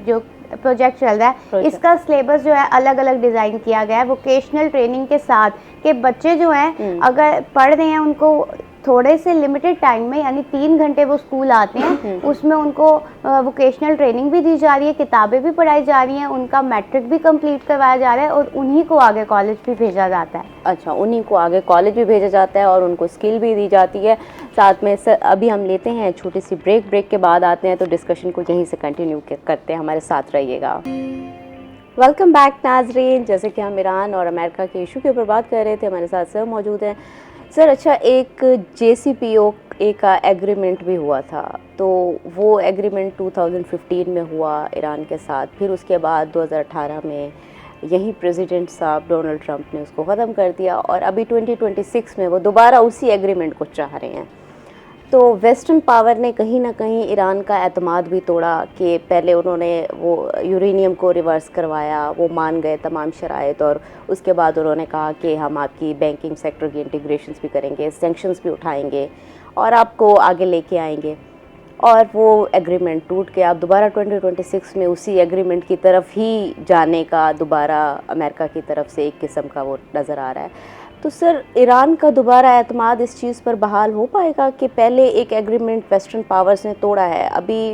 जो प्रोजेक्ट चल रहा है इसका सिलेबस जो है अलग अलग डिज़ाइन किया गया है वोकेशनल ट्रेनिंग के साथ। कि बच्चे जो हैं अगर पढ़ रहे हैं उनको थोड़े से लिमिटेड टाइम में, यानी 3 घंटे वो स्कूल आते हैं, उसमें उनको वोकेशनल ट्रेनिंग भी दी जा रही है, किताबें भी पढ़ाई जा रही हैं, उनका मैट्रिक भी कंप्लीट करवाया जा रहा है और उन्हीं को आगे कॉलेज भी भेजा जाता है। अच्छा, उन्हीं को आगे कॉलेज भी भेजा जाता है और उनको स्किल भी दी जाती है साथ में। सर अभी हम लेते हैं छोटी सी ब्रेक के बाद आते हैं तो डिस्कशन को यहीं से कंटिन्यू करते हैं, हमारे साथ रहिएगा। वेलकम बैक नाजरीन, जैसे कि हम ईरान और अमेरिका के इशू के ऊपर बात कर रहे थे, हमारे साथ सर मौजूद हैं। सर अच्छा, एक JCPOA का एग्रीमेंट भी हुआ था, तो वो एग्रीमेंट 2015 में हुआ ईरान के साथ, फिर उसके बाद 2018 में यही प्रेसिडेंट साहब डोनाल्ड ट्रंप ने उसको ख़त्म कर दिया और अभी 2026 में वो दोबारा उसी एग्रीमेंट को चाह रहे हैं। तो वेस्टर्न पावर ने कहीं ना कहीं ईरान का एतमाद भी तोड़ा कि पहले उन्होंने वो यूरेनियम को रिवर्स करवाया, वो मान गए तमाम शराइत, और उसके बाद उन्होंने कहा कि हम आपकी बैंकिंग सेक्टर की इंटीग्रेशंस भी करेंगे, सैंक्शंस भी उठाएंगे और आपको आगे लेके आएंगे। और वो एग्रीमेंट टूट के अब दोबारा 2026 में उसी एग्रीमेंट की तरफ ही जाने का दोबारा अमेरिका की तरफ से एक किस्म का वो नज़र आ रहा है। तो सर ईरान का दोबारा एतमाद इस चीज़ पर बहाल हो पाएगा कि पहले एक एग्रीमेंट वेस्टर्न पावर्स ने तोड़ा है, अभी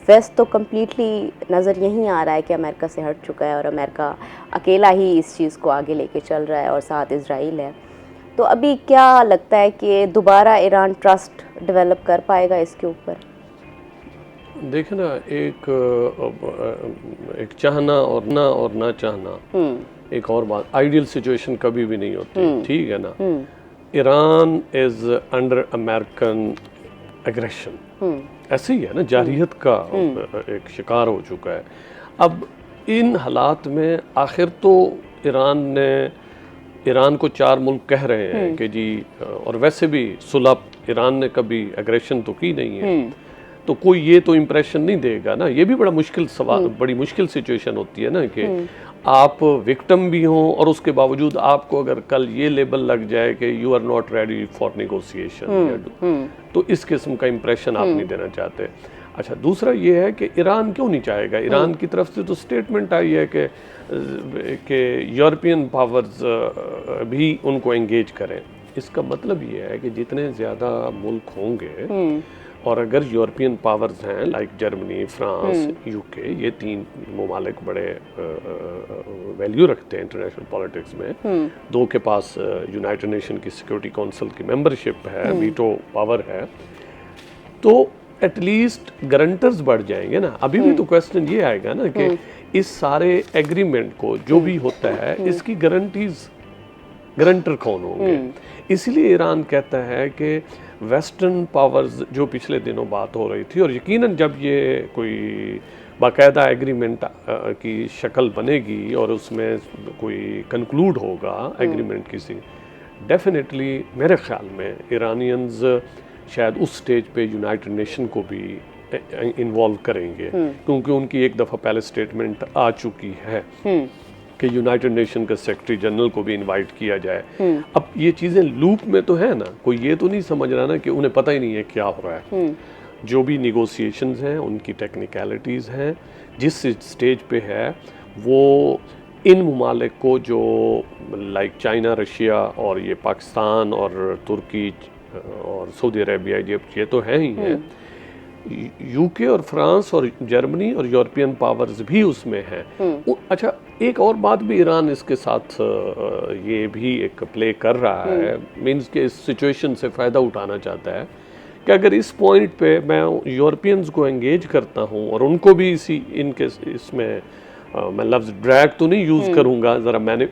वेस्ट तो कम्प्लीटली नज़र यहीं आ रहा है कि अमेरिका से हट चुका है और अमेरिका अकेला ही इस चीज़ को आगे लेके चल रहा है और साथ इजराइल है। तो अभी क्या लगता है कि दोबारा ईरान ट्रस्ट डेवलप कर पाएगा इसके ऊपर? देखे ना, एक चाहना और ना चाहना, एक और बात, आइडियल सिचुएशन कभी भी नहीं होती, ठीक है ना। Iran is under American aggression, ऐसे ही है ना, जारहियत का एक शिकार हो चुका है। अब इन हालात में आखिर तो ईरान को 4 मुल्क कह रहे हैं कि जी, और वैसे भी सुलह ईरान ने कभी एग्रेशन तो की नहीं है, तो कोई ये तो इम्प्रेशन नहीं देगा ना। ये भी बड़ा मुश्किल सवाल, बड़ी मुश्किल सिचुएशन होती है ना कि आप विक्टिम भी हों और उसके बावजूद आपको अगर कल ये लेबल लग जाए कि you are not ready for negotiation, तो इस किस्म का इम्प्रेशन आप नहीं देना चाहते। अच्छा, दूसरा ये है कि ईरान क्यों नहीं चाहेगा। ईरान की तरफ से तो स्टेटमेंट आई है कि यूरोपियन पावर्स भी उनको एंगेज करें। इसका मतलब ये है कि जितने ज़्यादा मुल्क होंगे, और अगर यूरोपियन पावर्स हैं लाइक जर्मनी, फ्रांस, यूके, ये 3 ममालिक बड़े वैल्यू रखते हैं इंटरनेशनल पॉलिटिक्स में, 2 के पास यूनाइटेड नेशन की सिक्योरिटी काउंसिल की मेंबरशिप है, वीटो पावर है, तो एटलीस्ट गारंटर्स बढ़ जाएंगे ना। अभी भी तो क्वेश्चन ये आएगा ना कि इस सारे एग्रीमेंट को जो भी होता है, इसकी गारंटर कौन होंगे। इसलिए ईरान कहता है कि वेस्टर्न पावर्स, जो पिछले दिनों बात हो रही थी, और यकीनन जब ये कोई बाकायदा एग्रीमेंट की शक्ल बनेगी और उसमें कोई कंक्लूड होगा एग्रीमेंट किसी, डेफिनेटली मेरे ख्याल में ईरानियंस शायद उस स्टेज पे यूनाइटेड नेशन को भी इन्वॉल्व करेंगे, क्योंकि उनकी एक दफ़ा पहले स्टेटमेंट आ चुकी है कि यूनाइटेड नेशन के सेक्रेटरी जनरल को भी इनवाइट किया जाए। अब ये चीज़ें लूप में तो है ना, कोई ये तो नहीं समझ रहा ना कि उन्हें पता ही नहीं है क्या हो रहा है। जो भी निगोशिएशंस हैं, उनकी टेक्निकलिटीज़ हैं, जिस स्टेज पे है वो इन ममालिक को, जो लाइक चाइना, रशिया और ये पाकिस्तान और तुर्की और सऊदी अरेबिया, ये तो हैं ही हैं, यूके और फ्रांस और जर्मनी और यूरोपियन पावर्स भी उसमें हैं। अच्छा, एक और बात भी ईरान इसके साथ ये भी एक प्ले कर रहा है, मीन्स के इस सिचुएशन से फ़ायदा उठाना चाहता है कि अगर इस पॉइंट पे मैं यूरोपियंस को एंगेज करता हूँ और उनको भी इसमें मैं लफ्ज़ ड्रैग तो नहीं यूज़ करूँगा, ज़रा मैंने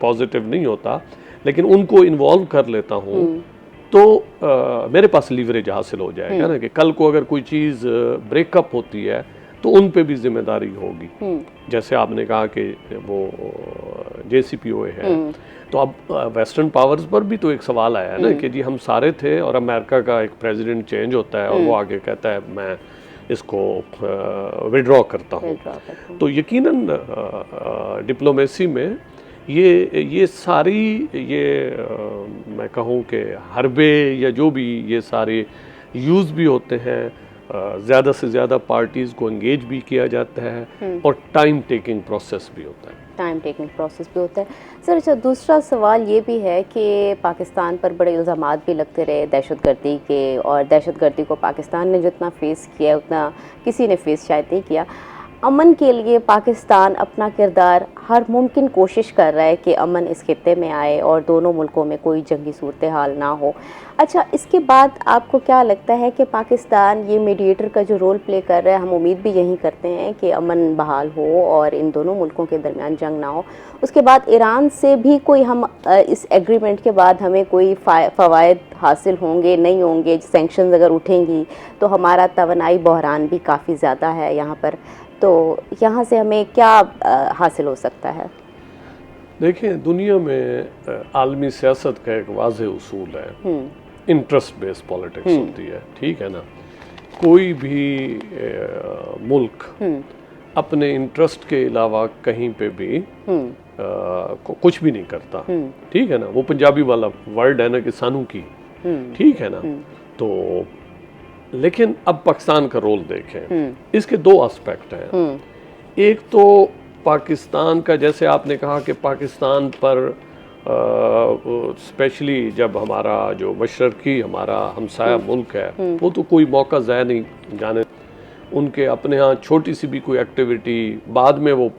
पॉजिटिव नहीं होता, लेकिन उनको इन्वॉल्व कर लेता हूँ, तो मेरे पास लीवरेज हासिल हो जाएगा ना कि कल को अगर कोई चीज़ ब्रेकअप होती है तो उन पे भी जिम्मेदारी होगी। जैसे आपने कहा कि वो JCPOA है, तो अब वेस्टर्न पावर्स पर भी तो एक सवाल आया है ना कि जी हम सारे थे और अमेरिका का एक प्रेसिडेंट चेंज होता है और वो आगे कहता है मैं इसको विड्रॉ करता हूँ। तो यकीनन डिप्लोमेसी में ये सारी मैं कहूँ कि हरबे या जो भी ये सारे यूज़ भी होते हैं, ज़्यादा से ज़्यादा पार्टीज़ को एंगेज भी किया जाता है और टाइम टेकिंग प्रोसेस भी होता है। सर, अच्छा, दूसरा सवाल ये भी है कि पाकिस्तान पर बड़े इल्ज़ामात भी लगते रहे दहशतगर्दी के, और दहशतगर्दी को पाकिस्तान ने जितना फेस किया उतना किसी ने फेस शायद नहीं किया। अमन के लिए पाकिस्तान अपना किरदार हर मुमकिन कोशिश कर रहा है कि अमन इस खित्ते में आए और दोनों मुल्कों में कोई जंगी सूरत हाल ना हो। अच्छा, इसके बाद आपको क्या लगता है कि पाकिस्तान ये मीडिएटर का जो रोल प्ले कर रहा है, हम उम्मीद भी यही करते हैं कि अमन बहाल हो और इन दोनों मुल्कों के दरमियान जंग ना हो। उसके बाद ईरान से भी कोई हम इस एग्रीमेंट के बाद हमें कोई फ़वायद हासिल होंगे नहीं होंगे, सैंक्शंस अगर उठेंगी तो हमारा तवानाई बहरान भी काफ़ी ज़्यादा है यहाँ पर, तो यहाँ से हमें क्या हासिल हो सकता है? देखिए, दुनिया में आलमी सियासत का एक वाज़ेह उसूल है, इंटरेस्ट बेस्ड पॉलिटिक्स होती है, ठीक है ना। कोई भी मुल्क अपने इंटरेस्ट के अलावा कहीं पे भी कुछ भी नहीं करता, ठीक है ना। वो पंजाबी वाला वर्ड है ना कि सानू की, ठीक है ना। तो लेकिन अब पाकिस्तान का रोल देखें, इसके 2 एस्पेक्ट हैं। एक तो पाकिस्तान का, जैसे आपने कहा कि पाकिस्तान पर स्पेशली जब हमारा जो मशरकी हमारा हमसाया मुल्क है, वो तो कोई मौका ज़ाया नहीं जाने, उनके अपने यहाँ छोटी सी भी कोई एक्टिविटी बाद में वो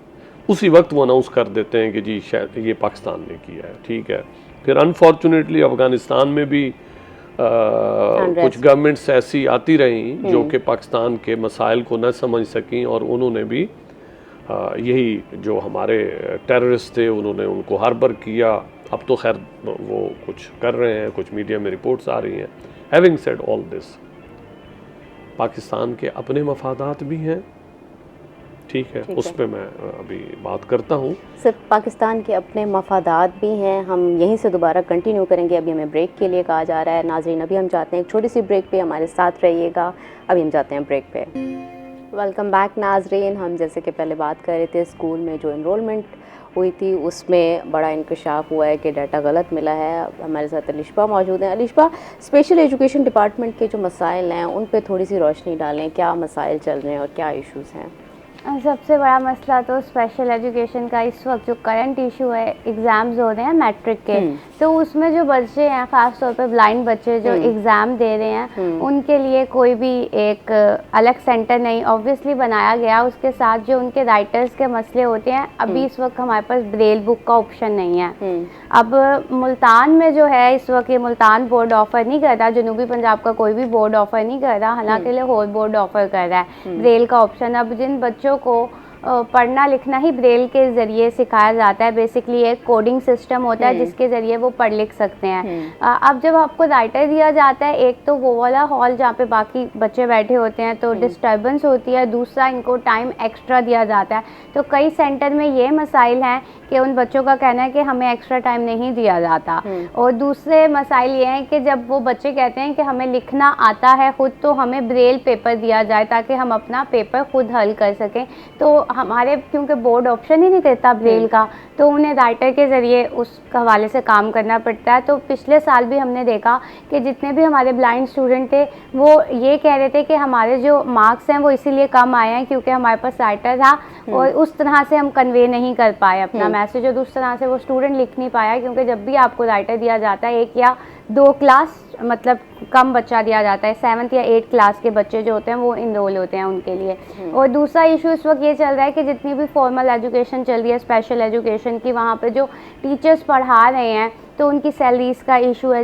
उसी वक्त वो अनाउंस कर देते हैं कि जी शायद ये पाकिस्तान ने किया है, ठीक है। फिर अनफॉर्चुनेटली अफ़गानिस्तान में भी कुछ गवर्नमेंट्स ऐसी आती रहीं जो कि पाकिस्तान के मसाइल को न समझ सकें, और उन्होंने भी यही जो हमारे टेररिस्ट थे उन्होंने उनको हार्बर किया। अब तो खैर वो कुछ कर रहे हैं, कुछ मीडिया में रिपोर्ट्स आ रही हैं। Having said all this, Pakistan के अपने मफादात भी हैं, ठीक है, उस पर मैं अभी बात करता हूँ। सिर्फ पाकिस्तान के अपने मफादात भी हैं, हम यहीं से दोबारा कंटिन्यू करेंगे। अभी हमें ब्रेक के लिए कहा जा रहा है। नाज़रीन, अभी हम जाते हैं एक छोटी सी ब्रेक पे, हमारे साथ रहिएगा। अभी हम जाते हैं ब्रेक पे। वेलकम बैक नाज़रीन। हम जैसे कि पहले बात कर रहे थे, स्कूल में जो इनरोलमेंट हुई थी उसमें बड़ा इंकशाफ हुआ है कि डाटा गलत मिला है। हमारे साथ अलिशबा मौजूद हैं। अलिशबा, स्पेशल एजुकेशन डिपार्टमेंट के जो मसाइल हैं उन पे थोड़ी सी रोशनी डालें, क्या मसाइल चल रहे हैं और क्या इश्यूज़ हैं? सबसे बड़ा मसला तो स्पेशल एजुकेशन का इस वक्त जो करंट इशू है, एग्ज़ाम्स हो रहे हैं मैट्रिक के, तो उसमें जो बच्चे हैं, ख़ास तौर पे ब्लाइंड बच्चे जो एग्ज़ाम दे रहे हैं, उनके लिए कोई भी एक अलग सेंटर नहीं ऑब्वियसली बनाया गया। उसके साथ जो उनके राइटर्स के मसले होते हैं, अभी इस वक्त हमारे पास ब्रेल बुक का ऑप्शन नहीं है। अब मुल्तान में जो है इस वक्त, ये मुल्तान बोर्ड ऑफ़र नहीं कर रहा, जनूबी पंजाब का कोई भी बोर्ड ऑफ़र नहीं कर रहा, हालांकि लाहौर बोर्ड ऑफ़र कर रहा है ब्रेल का ऑप्शन। अब जिन बच्चों को पढ़ना लिखना ही ब्रेल के ज़रिए सिखाया जाता है, बेसिकली एक कोडिंग सिस्टम होता है जिसके ज़रिए वो पढ़ लिख सकते हैं। अब जब आपको राइटर दिया जाता है, एक तो वो वाला हॉल जहाँ पे बाकी बच्चे बैठे होते हैं तो डिस्टर्बेंस होती है, दूसरा इनको टाइम एक्स्ट्रा दिया जाता है। तो कई सेंटर में ये मसाइल हैं कि उन बच्चों का कहना है कि हमें एक्स्ट्रा टाइम नहीं दिया जाता, और दूसरे मसाइल ये हैं कि जब वो बच्चे कहते हैं कि हमें लिखना आता है खुद, तो हमें ब्रेल पेपर दिया जाए ताकि हम अपना पेपर खुद हल कर सकें। तो हमारे क्योंकि बोर्ड ऑप्शन ही नहीं देता ब्रेल का, तो उन्हें राइटर के ज़रिए उस हवाले से काम करना पड़ता है। तो पिछले साल भी हमने देखा कि जितने भी हमारे ब्लाइंड स्टूडेंट थे वो ये कह रहे थे कि हमारे जो मार्क्स हैं वो इसीलिए कम आए हैं क्योंकि हमारे पास राइटर था और उस तरह से हम कन्वे नहीं कर पाए अपना मैसेज, और उस तरह से वो स्टूडेंट लिख नहीं पाया। क्योंकि जब भी आपको राइटर दिया जाता है, 1 या 2 क्लास मतलब कम बच्चा दिया जाता है, 7th या 8th क्लास के बच्चे जो होते हैं वो इनरोल होते हैं उनके लिए। और दूसरा इशू इस वक्त ये चल रहा है कि जितनी भी फॉर्मल एजुकेशन चल रही है स्पेशल एजुकेशन की, वहाँ पे जो टीचर्स पढ़ा रहे हैं तो उनकी सैलरीज़ का इशू है।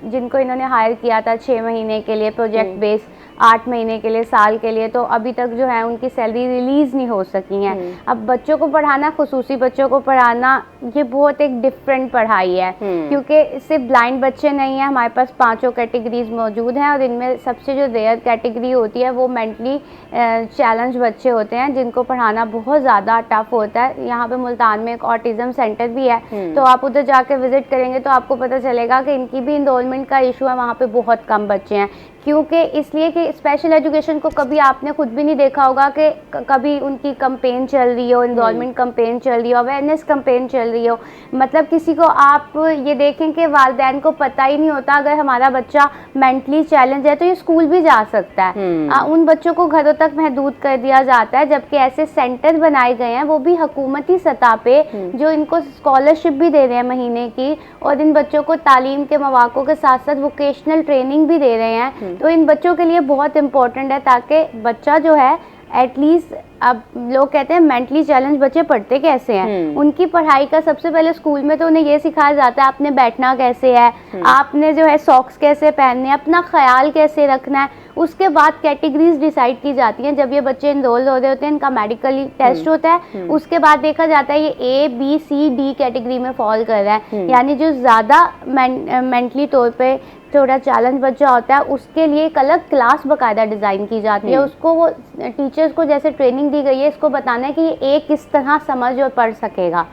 जिनको इन्होंने हायर किया था 6 महीने के लिए प्रोजेक्ट बेस, 8 महीने के लिए, साल के लिए, तो अभी तक जो है उनकी सैलरी रिलीज़ नहीं हो सकी हैं। अब बच्चों को पढ़ाना, खुसूसी बच्चों को पढ़ाना, ये बहुत एक डिफरेंट पढ़ाई है क्योंकि सिर्फ ब्लाइंड बच्चे नहीं हैं, हमारे पास 5 कैटेगरीज मौजूद हैं और इनमें सबसे जो रेयर कैटेगरी होती है वो मेंटली चैलेंज बच्चे होते हैं जिनको पढ़ाना बहुत ज़्यादा टफ होता है। यहाँ पे मुल्तान में एक ऑटिज़म सेंटर भी है, तो आप उधर जाके विजिट करेंगे तो आपको पता चलेगा कि इनकी भी इनरोलमेंट का इशू है, वहाँ पे बहुत कम बच्चे हैं। क्योंकि इसलिए कि स्पेशल एजुकेशन को कभी आपने खुद भी नहीं देखा होगा कि कभी उनकी कैंपेन चल रही हो, इनरोलमेंट कैंपेन चल रही हो, अवेयरनेस कैंपेन चल रही हो। मतलब किसी को आप ये देखें कि वालिदैन को पता ही नहीं होता अगर हमारा बच्चा मेंटली चैलेंज है तो ये स्कूल भी जा सकता है। उन बच्चों को घरों तक महदूद कर दिया जाता है, जबकि ऐसे सेंटर बनाए गए हैं वो भी हुकूमती सतह पे जो इनको स्कॉलरशिप भी दे रहे हैं महीने की, और इन बच्चों को तालीम के मौक़ों के साथ साथ वोकेशनल ट्रेनिंग भी दे रहे हैं। तो इन बच्चों के लिए बहुत इम्पोर्टेंट है ताकि बच्चा जो है एटलीस्ट, अब लोग कहते हैं मेंटली चैलेंज बच्चे पढ़ते कैसे हैं, उनकी पढ़ाई का सबसे पहले स्कूल में तो उन्हें ये सिखाया जाता है आपने बैठना कैसे है, आपने जो है सॉक्स कैसे पहनने, अपना ख्याल कैसे रखना है। उसके बाद कैटेगरीज डिसाइड की जाती हैं। जब ये बच्चे इनरोल हो रहे होते हैं, इनका मेडिकली टेस्ट होता है, उसके बाद देखा जाता है ये A, B, C, D category में फॉल कर रहा है। यानी जो ज़्यादा मेंटली तौर पे थोड़ा चैलेंज बच्चा होता है उसके लिए एक अलग क्लास बाकायदा डिज़ाइन की जाती है। उसको वो टीचर्स को जैसे ट्रेनिंग दी गई है, इसको बताना है कि ये एक किस तरह समझ और पढ़ सकेगा,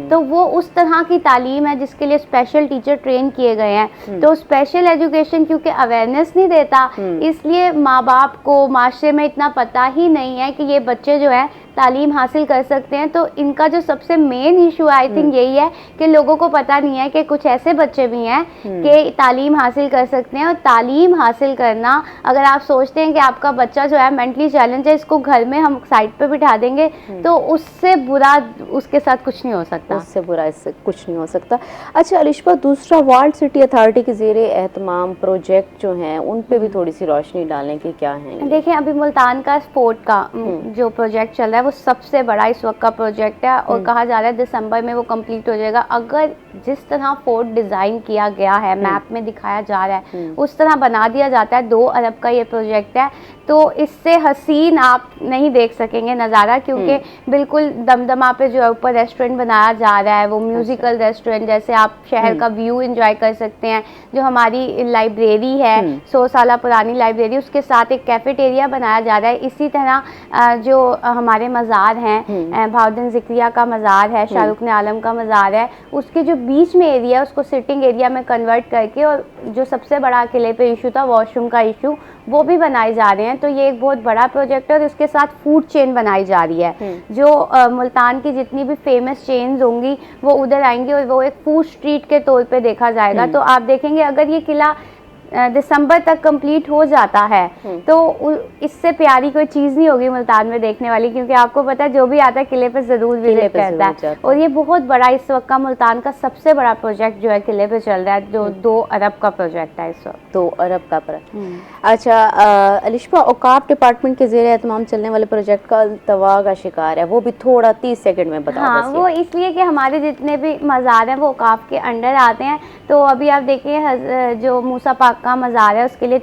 तो वो उस तरह की तालीम है जिसके लिए स्पेशल टीचर ट्रेन किए गए हैं। तो स्पेशल एजुकेशन क्योंकि अवेयरनेस नहीं देता, इसलिए माँ बाप को माशरे में इतना पता ही नहीं है कि ये बच्चे जो है तालीम हासिल कर सकते हैं। तो इनका जो सबसे मेन इशू आई थिंक यही है कि लोगों को पता नहीं है कि कुछ ऐसे बच्चे भी हैं कि तालीम हासिल कर सकते हैं। और तालीम हासिल करना, अगर आप सोचते हैं कि आपका बच्चा जो है मेंटली चैलेंज है, इसको घर में हम साइड पे बिठा देंगे तो उससे बुरा उसके साथ कुछ नहीं हो सकता, उससे बुरा इससे कुछ नहीं हो सकता। अच्छा अलिशबा, दूसरा वर्ल्ड सिटी अथॉरिटी के ज़ेरे एहतमाम प्रोजेक्ट जो हैं उन पे भी थोड़ी सी रोशनी डालें कि क्या है। देखिए, अभी मुल्तान का स्पोर्ट का जो प्रोजेक्ट चल रहा है वो सबसे बड़ा इस वक्त का प्रोजेक्ट है और कहा जा रहा है दिसंबर में वो कंप्लीट हो जाएगा। अगर जिस तरह फोर्ट डिज़ाइन किया गया है, मैप में दिखाया जा रहा है, उस तरह बना दिया जाता है, 2 अरब का ये प्रोजेक्ट है, तो इससे हसीन आप नहीं देख सकेंगे नज़ारा, क्योंकि बिल्कुल दमदमा पे जो है ऊपर रेस्टोरेंट बनाया जा रहा है, वो म्यूज़िकल रेस्टोरेंट, जैसे आप शहर का व्यू एंजॉय कर सकते हैं। जो हमारी लाइब्रेरी है, 100 साल पुरानी लाइब्रेरी, उसके साथ एक कैफेटेरिया बनाया जा रहा है। इसी तरह जो हमारे मज़ार हैं, भाउद्दीन ज़िक्रिया का मज़ार है, शाहरुख ने आलम का मज़ार है, उसके जो बीच में एरिया उसको सिटिंग एरिया में कन्वर्ट करके, और जो सबसे बड़ा किले पे इशू था वॉशरूम का इशू, वो भी बनाए जा रहे हैं। तो ये एक बहुत बड़ा प्रोजेक्ट है और इसके साथ फूड चेन बनाई जा रही है। जो मुल्तान की जितनी भी फेमस चेन्स होंगी वो उधर आएंगी और वो एक फूड स्ट्रीट के तौर पे देखा जाएगा। तो आप देखेंगे अगर ये किला दिसंबर तक कंप्लीट हो जाता है तो इससे प्यारी कोई चीज़ नहीं होगी मुल्तान में देखने वाली, क्योंकि आपको पता है जो भी आता है किले पे ज़रूर विजिट करता है। और ये बहुत बड़ा इस वक्त का मुल्तान का सबसे बड़ा प्रोजेक्ट जो है किले पे चल रहा है, जो 2 अरब का प्रोजेक्ट है इस वक्त। 2 अरब का प्रोजेक्ट। अच्छा अलिशफा, औकाफ डिपार्टमेंट के ज़ेरे एहतमाम चलने वाले प्रोजेक्ट का अल्तवा का शिकार है, वो भी थोड़ा 30 सेकंड में बताओ। हाँ, वो इसलिए कि हमारे जितने भी मज़ार हैं वो औकाफ के अंडर आते हैं। तो अभी आप देखिए जो मूसा पाक का मज़ार है उसके लिए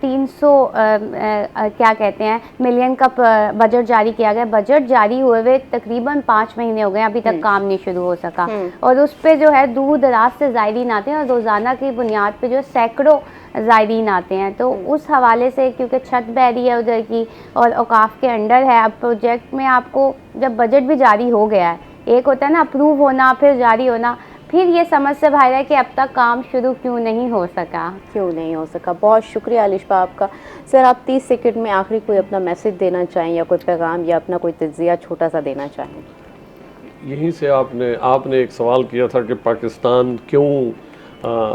300 क्या कहते हैं मिलियन का बजट जारी किया गया। बजट जारी हुए तकरीबन 5 महीने हो गए, अभी तक काम नहीं शुरू हो सका। और उस पे जो है दूर दराज से ज़ायरीन आते हैं और रोज़ाना की बुनियाद पे जो सैकड़ों ज़ायरीन आते हैं। तो उस हवाले से क्योंकि छत बहरी है उधर की और औकाफ के अंडर है, अब प्रोजेक्ट में आपको जब बजट भी जारी हो गया है, एक होता है ना अप्रूव होना फिर जारी होना, फिर ये समझ से बाहर है कि अब तक काम शुरू क्यों नहीं हो सका। बहुत शुक्रिया अलिशफा आपका। सर, आप 30 सेकंड में आखिरी कोई अपना मैसेज देना चाहें या कोई पैगाम या अपना कोई तज्जिया छोटा सा देना चाहें? यहीं से आपने एक सवाल किया था कि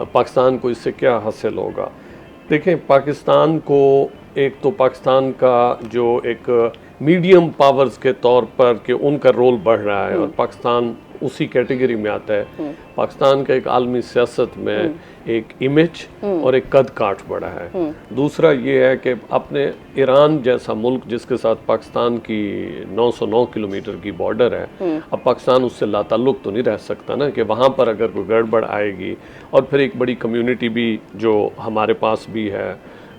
पाकिस्तान को इससे क्या हासिल होगा। देखें, पाकिस्तान को एक तो पाकिस्तान का जो एक मीडियम पावर्स के तौर पर कि उनका रोल बढ़ रहा है और पाकिस्तान उसी कैटेगरी में आता है। पाकिस्तान का एक आलमी सियासत में एक इमेज और एक कद काठ बढ़ा है। दूसरा ये है कि अपने ईरान जैसा मुल्क जिसके साथ पाकिस्तान की 909 किलोमीटर की बॉर्डर है, अब पाकिस्तान उससे लाताल्लुक तो नहीं रह सकता ना, कि वहाँ पर अगर कोई गड़बड़ आएगी। और फिर एक बड़ी कम्युनिटी भी जो हमारे पास भी है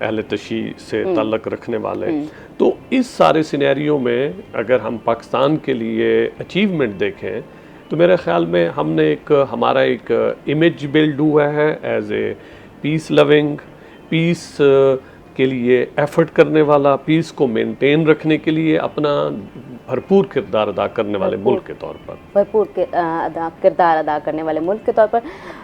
अहले तशी से ताल्लुक़ रखने वाले। तो इस सारे सिनेरियो में अगर हम पाकिस्तान के लिए अचीवमेंट देखें तो मेरे ख्याल में हमारा एक इमेज बिल्ड हुआ है as a peace loving, peace के लिए एफर्ट करने वाला, पीस को मेंटेन रखने के लिए अपना भरपूर किरदार अदा करने वाले मुल्क के तौर पर किरदार अदा करने वाले मुल्क के तौर पर।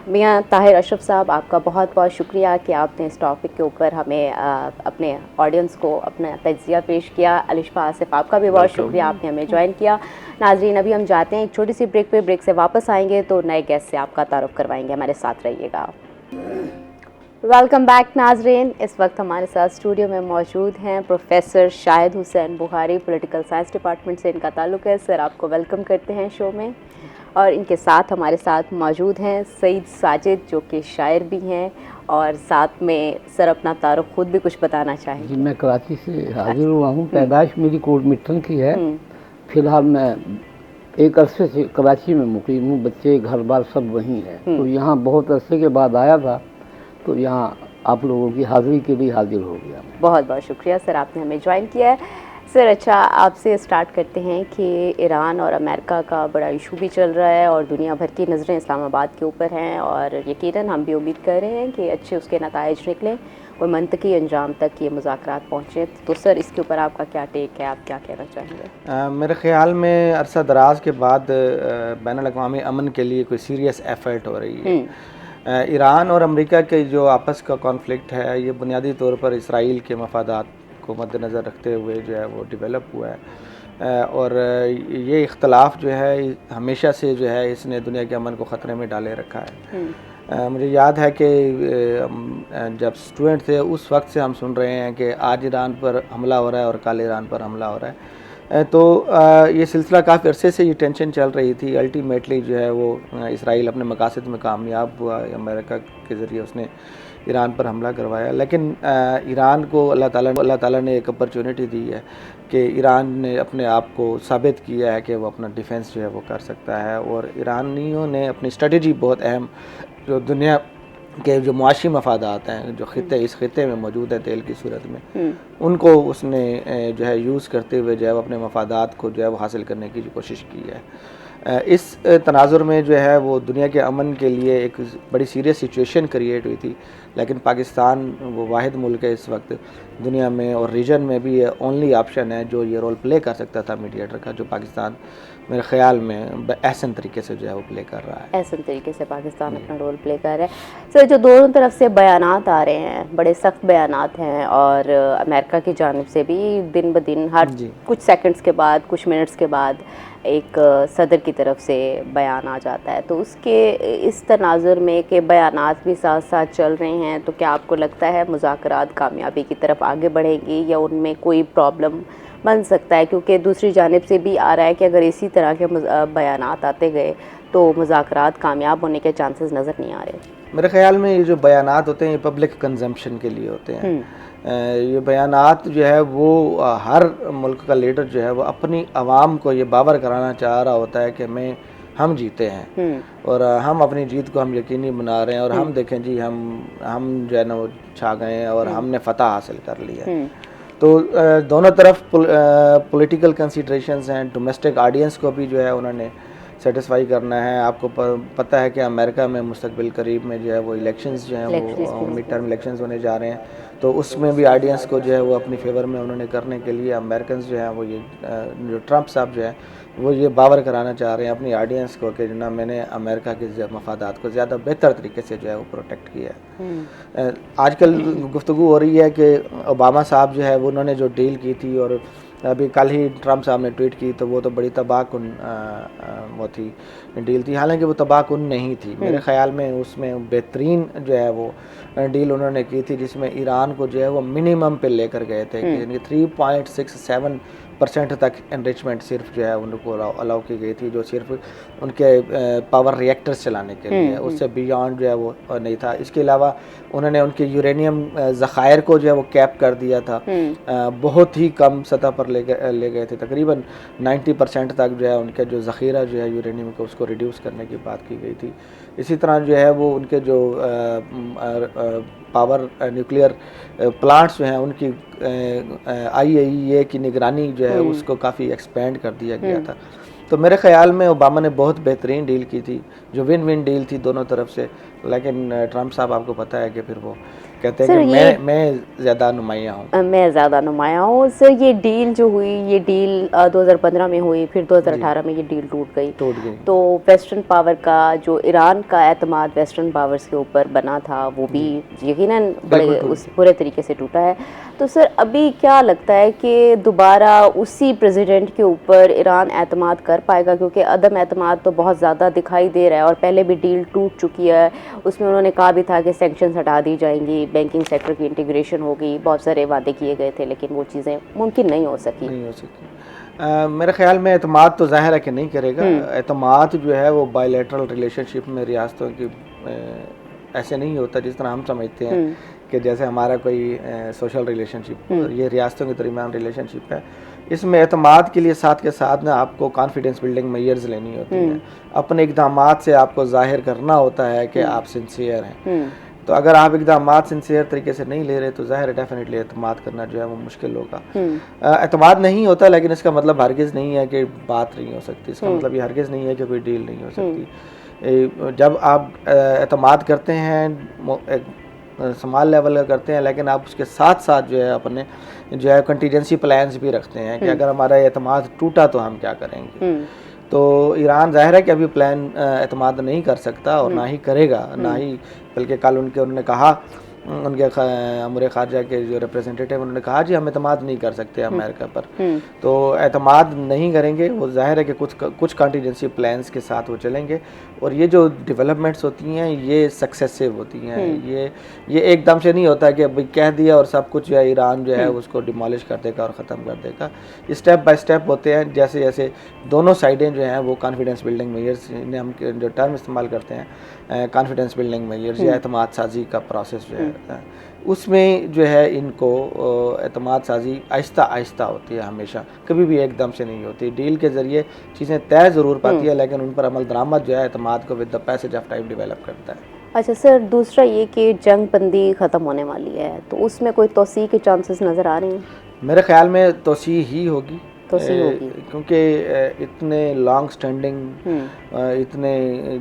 मियां ताहिर अशरफ साहब, आपका बहुत बहुत शुक्रिया कि आपने इस टॉपिक के ऊपर हमें अपने ऑडियंस को अपना तज्जिया पेश किया। अलिशफा आसिफ, आपका भी बहुत शुक्रिया, आपने हमें ज्वाइन किया। नाजरीन, अभी हम जाते हैं एक छोटी सी ब्रेक से वापस आएंगे तो नए गेस्ट से आपका तारुफ करवाएंगे, हमारे साथ रहिएगा। वेलकम बैक नाजरीन, इस वक्त हमारे साथ स्टूडियो में मौजूद हैं professor Shahid Hussain Bukhari, political science department से इनका ताल्लुक़ है। सर, आपको वेलकम करते हैं शो में। और इनके साथ हमारे साथ मौजूद हैं सईद साजिद, जो कि शायर भी हैं, और साथ में सर अपना तारुफ खुद भी कुछ बताना चाहेंगे। जी, मैं कराची से हाजिर हुआ हूँ। पैदाइश मेरी कोट मिट्टन की है। फ़िलहाल मैं एक अरसे से कराची में मुकीम हूँ, बच्चे घर बार सब वहीं हैं। तो यहाँ बहुत अरसे के बाद आया था, तो यहाँ आप लोगों की हाज़िरी के लिए हाजिर हो गया। बहुत बहुत शुक्रिया सर, आपने हमें ज्वाइन किया है। सर, अच्छा, आपसे स्टार्ट करते हैं कि ईरान और अमेरिका का बड़ा इशू भी चल रहा है और दुनिया भर की नज़रें इस्लामाबाद के ऊपर हैं, और यकीनन हम भी उम्मीद कर रहे हैं कि अच्छे उसके नताइज निकलें और मंतकी अंजाम तक ये मुज़ाकरात पहुँचे। तो सर, इसके ऊपर आपका क्या टेक है, आप क्या कहना चाहेंगे? मेरे ख़्याल में अरसा दराज के बाद बैनुल-अक़वामी अमन के लिए कोई सीरियस एफ़र्ट हो रही है। ईरान और अमेरिका के जो आपस का कॉन्फ्लिक्ट है, ये बुनियादी तौर पर इसराइल के मफादात को मद्देनज़र रखते हुए जो है वो डेवलप हुआ है। और ये इख्तलाफ जो है हमेशा से जो है इसने दुनिया के अमन को ख़तरे में डाले रखा है। मुझे याद है कि जब स्टूडेंट थे उस वक्त से हम सुन रहे हैं कि आज ईरान पर हमला हो रहा है और कल ईरान पर हमला हो रहा है। तो ये सिलसिला काफ़ी अरसे से ये टेंशन चल रही थी। अल्टीमेटली जो है वो इसराइल अपने मकासद में कामयाब हुआ, अमेरिका के ज़रिए उसने ईरान पर हमला करवाया। लेकिन ईरान को अल्लाह ताला ने एक अपॉर्चुनिटी दी है कि ईरान ने अपने आप को साबित किया है कि वो अपना डिफेंस जो है वो कर सकता है। और ईरानियों ने अपनी स्ट्रेटजी बहुत अहम, जो दुनिया के जो मुआशी मफादात हैं जो इस खिते में मौजूद है तेल की सूरत में, उनको उसने जो है यूज़ करते हुए जो है अपने मफादात को जो है वो हासिल करने की जो कोशिश की है। इस तनाजुर में जो है वो दुनिया के अमन के लिए एक बड़ी सीरियस सिचुएशन क्रिएट हुई थी। लेकिन पाकिस्तान वो वाहिद मुल्क है इस वक्त दुनिया में और रीजन में भी ये ओनली ऑप्शन है जो ये रोल प्ले कर सकता था मीडिएटर का, जो पाकिस्तान मेरे ख्याल में एहसन तरीके से जो है वो प्ले कर रहा है। एहसन तरीके से पाकिस्तान अपना रोल प्ले कर रहा है। सर, जो दोनों तरफ से बयानात आ रहे हैं, बड़े सख्त बयानात हैं, और अमेरिका की जानिब से भी दिन ब दिन हर कुछ सेकंड्स के बाद, कुछ मिनट्स के बाद एक सदर की तरफ से बयान आ जाता है, तो उसके इस तनाजुर में के बयानात भी साथ साथ चल रहे हैं, तो क्या आपको लगता है मुज़ाकरात कामयाबी की तरफ आगे बढ़ेंगी या उनमें कोई प्रॉब्लम बन सकता है? क्योंकि दूसरी जानिब से भी आ रहा है कि अगर इसी तरह के बयानात आते गए तो मुज़ाकरात कामयाब होने के चांसेस नज़र नहीं आ रहे। मेरे ख्याल में ये जो बयानात होते हैं ये पब्लिक कंजम्पशन के लिए होते हैं। ये बयानात जो है वो हर मुल्क का लीडर जो है वो अपनी आवाम को ये बावर कराना चाह रहा होता है कि हम जीते हैं और हम अपनी जीत को हम यकीनी बना रहे हैं और हम देखें जी हम जो है ना वो छा गए हैं और हमने फतह हासिल कर ली है। तो दोनों तरफ पॉलिटिकल कंसिडरेशंस हैं, डोमेस्टिक ऑडियंस को भी जो है उन्होंने सेटिस्फाई करना है। आपको पता है कि अमेरिका में मुस्तकबिल करीब में जो है वो इलेक्शंस जो हैं वो मिड टर्म इलेक्शंस होने जा रहे हैं, तो उसमें भी ऑडियंस को जो है वो अपनी फेवर में उन्होंने करने के लिए अमेरिकन जो हैं वो ये जो ट्रंप साहब जो है वो ये बावर कराना चाह रहे हैं अपनी ऑडियंस को कि ना मैंने अमेरिका के मफादात को ज़्यादा बेहतर तरीके से जो है वो प्रोटेक्ट किया है। आजकल गुफ्तगू हो रही है कि ओबामा साहब जो है वो उन्होंने जो डील की थी, और अभी कल ही ट्रंप साहब ने ट्वीट की, तो वो तो बड़ी तबाहकुन वो थी डील थी। हालांकि वो तबाहकुन नहीं थी, मेरे ख्याल में उसमें बेहतरीन जो है वो डील उन्होंने की थी, जिसमें ईरान को जो है वो मिनिमम पे लेकर गए थे कि 3.67% तक एनरिचमेंट सिर्फ जो है उनको अलाउ की गई थी, जो सिर्फ उनके पावर रिएक्टर्स चलाने के लिए, उससे बियॉन्ड जो है वो नहीं था। इसके अलावा उन्होंने उनके यूरेनियम ज़खायर को जो है वो कैप कर दिया था, बहुत ही कम सतह पर ले गए थे, तकरीबन 90% तक जो है उनका जो ज़ख़ीरा जो है यूरेनियम का उसको रिड्यूस करने की बात की गई थी। इसी तरह जो है वो उनके जो पावर न्यूक्लियर प्लांट्स जो हैं उनकी IAEA की निगरानी जो है उसको काफ़ी एक्सपेंड कर दिया गया था। तो मेरे ख्याल में ओबामा ने बहुत बेहतरीन डील की थी, जो विन विन डील थी दोनों तरफ से। लेकिन ट्रंप साहब आपको पता है कि फिर वो कहते हैं कि मैं ज़्यादा नुमाया हूँ, मैं ज़्यादा नुमाया हूँ। सर, ये डील जो हुई, ये डील 2015 में हुई, फिर 2018 में ये डील टूट गई। तो वेस्टर्न पावर का जो ईरान का एतमाद वेस्टर्न पावर्स के ऊपर बना था वो भी यकीनन बड़े उस पूरे तरीके से टूटा है। तो सर, अभी क्या लगता है कि दोबारा उसी प्रेसिडेंट के ऊपर ईरान एतमाद कर पाएगा? क्योंकि अदम एतमाद तो बहुत ज़्यादा दिखाई दे रहा है और पहले भी डील टूट चुकी है। उसमें उन्होंने कहा भी था कि सैंक्शंस हटा दी जाएंगी, बैंकिंग सेक्टर की इंटीग्रेशन होगी, बहुत सारे वादे किए गए थे, लेकिन वो चीज़ें मुमकिन नहीं हो सकी। मेरे ख्याल में एतमाद तो ज़ाहिर है कि नहीं करेगा। एतमाद जो है वो बायलैटरल रिलेशनशिप में रियासतों की ऐसे नहीं होता जिस तरह हम समझते हैं कि जैसे हमारा कोई सोशल रिलेशनशिप, ये रियासतों के दरमियान रिलेशनशिप है। इसमें एतमाद के लिए साथ के साथ ना आपको कॉन्फिडेंस बिल्डिंग मेजर्स लेनी होती हैं, अपने इक़दामात से आपको जाहिर करना होता है कि आप सिंसियर हैं। तो अगर आप इक़दामात सिंसियर तरीके से नहीं ले रहे तो ज़ाहिर है डेफिनेटली एतमाद करना जो है वो मुश्किल होगा। एतमाद नहीं होता, लेकिन इसका मतलब हरगिज़ नहीं है कि बात नहीं हो सकती, इसका मतलब ये हरगिज़ नहीं है कि कोई डील नहीं हो सकती। जब आप एतमाद करते हैं समाल लेवल का करते हैं, लेकिन आप उसके साथ साथ जो है अपने जो है कंटीजेंसी प्लान्स भी रखते हैं कि अगर हमारा एतमाद टूटा तो हम क्या करेंगे। तो ईरान ज़ाहिर है कि अभी प्लान एतमाद नहीं कर सकता और ना ही करेगा, ना ही, बल्कि कल उन्होंने कहा उनके अमूर ख़ारजा के जो रिप्रेजेंटेटिव उन्होंने कहा जी हम एतमाद नहीं कर सकते अमेरिका पर, तो एतमाद नहीं करेंगे। वो जाहिर है कि कुछ कंटीजेंसी प्लान्स के साथ वो चलेंगे और ये जो डेवलपमेंट्स होती हैं ये सक्सेसिव होती हैं। ये एकदम से नहीं होता कि अभी कह दिया और सब कुछ जो है ईरान जो है उसको डिमोलिश कर देगा और ख़त्म कर देगा। स्टेप बाय स्टेप होते हैं, जैसे जैसे दोनों साइडें जो हैं वो कॉन्फिडेंस बिल्डिंग मेजर्स, हम जो टर्म इस्तेमाल करते हैं कॉन्फिडेंस बिल्डिंग मेजर्स या एतमाद साजी का प्रोसेस जो है उसमें जो है इनको एतमाद साजी आहिस्ता आहिस्ता होती है, हमेशा कभी भी एकदम से नहीं होती। डील के ज़रिए चीज़ें तय ज़रूर पाती है लेकिन उन पर अमल दरामद जो है एतमाद को with the passage of time develop करता है। अच्छा सर, दूसरा ये कि जंग बंदी ख़त्म होने वाली है तो उसमें कोई तोसी के चांसेस नज़र आ रहे हैं? मेरे ख्याल में तोसी ही होगी, क्योंकि इतने लॉन्ग स्टैंडिंग इतने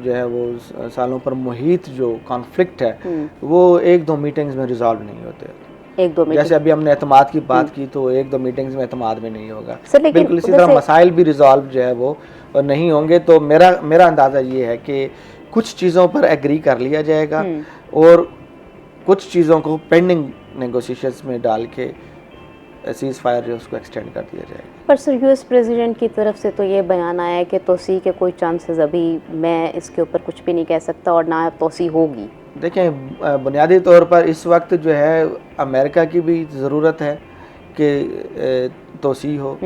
जो है वो सालों पर मुहित जो कॉन्फ्लिक्ट है वो एक दो मीटिंग्स में रिजॉल्व नहीं होते। एक दो मीटिंग, जैसे अभी हमने एतमाद की बात की तो एक दो मीटिंग्स में एतमाद में नहीं होगा, बिल्कुल इसी तरह मसाइल भी रिजॉल्व जो है वो नहीं होंगे। तो मेरा अंदाज़ा ये है कि कुछ चीज़ों पर एग्री कर लिया जाएगा और कुछ चीज़ों को पेंडिंग नेगोशिएशंस में डाल के सीज़ फायर जो उसको एक्सटेंड कर दिया जाएगा। पर सर यूएस प्रेसिडेंट की तरफ से तो ये बयान आया है कि तोसी के कोई चांसेस अभी मैं इसके ऊपर कुछ भी नहीं कह सकता और ना तोसी होगी। देखें, बुनियादी तौर पर इस वक्त जो है अमेरिका की भी ज़रूरत है कि तोसी हो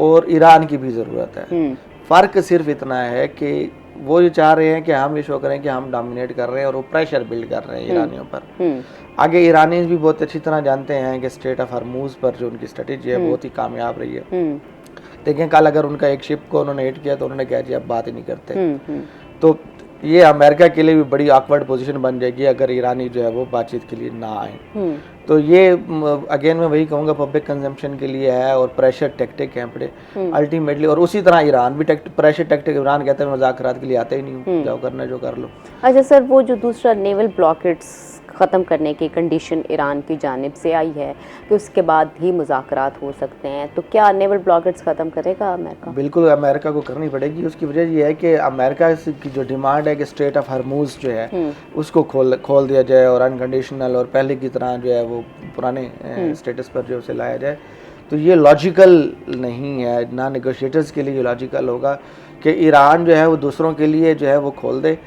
और ईरान की भी ज़रूरत है। फ़र्क सिर्फ इतना है कि वो ये चाह रहे हैं कि हम ये शो करें कि हम डोमिनेट कर रहे हैं और वो प्रेशर बिल्ड कर रहे हैं ईरानियों पर। आगे ईरानी भी बहुत अच्छी तरह जानते हैं कि स्ट्रेट ऑफ हरमूज पर जो उनकी स्ट्रेटेजी है बहुत ही कामयाब रही है। देखें, कल अगर उनका एक शिप को उन्होंने हिट किया तो उन्होंने कहा जी अब बात ही नहीं करते। तो ये अमेरिका के लिए भी बड़ी ऑकवर्ड पोजीशन बन जाएगी अगर ईरानी जो है वो बातचीत के लिए ना आए। तो ये अगेन मैं वही कहूँगा पब्लिक कंजम्पशन के लिए है और प्रेशर टैक्टिक है बड़े अल्टीमेटली। और उसी तरह ईरान भी प्रेशर टैक्टिक, ईरान कहते हैं मुज़ाकरात के लिए आते ही नहीं हूँ, जाओ करना जो कर लो। अच्छा सर, वो जो दूसरा नेवल ब्लॉकेट्स ख़त्म करने की कंडीशन ईरान की जानिब से आई है कि उसके बाद ही मुज़ाकरात हो सकते हैं, तो क्या नेवल ब्लॉकेट्स ख़त्म करेगा अमेरिका? बिल्कुल अमेरिका को करनी पड़ेगी। उसकी वजह यह है कि अमेरिका की जो डिमांड है कि स्ट्रेट ऑफ हरमूज जो है उसको खोल दिया जाए और अनकंडीशनल और पहले की तरह जो है वो पुराने स्टेटस पर जो उसे लाया जाए, तो ये लॉजिकल नहीं है, ना नेगोशिएटर्स के लिए ये लॉजिकल होगा कि ईरान जो है वो दूसरों के लिए जो है वो खोल दे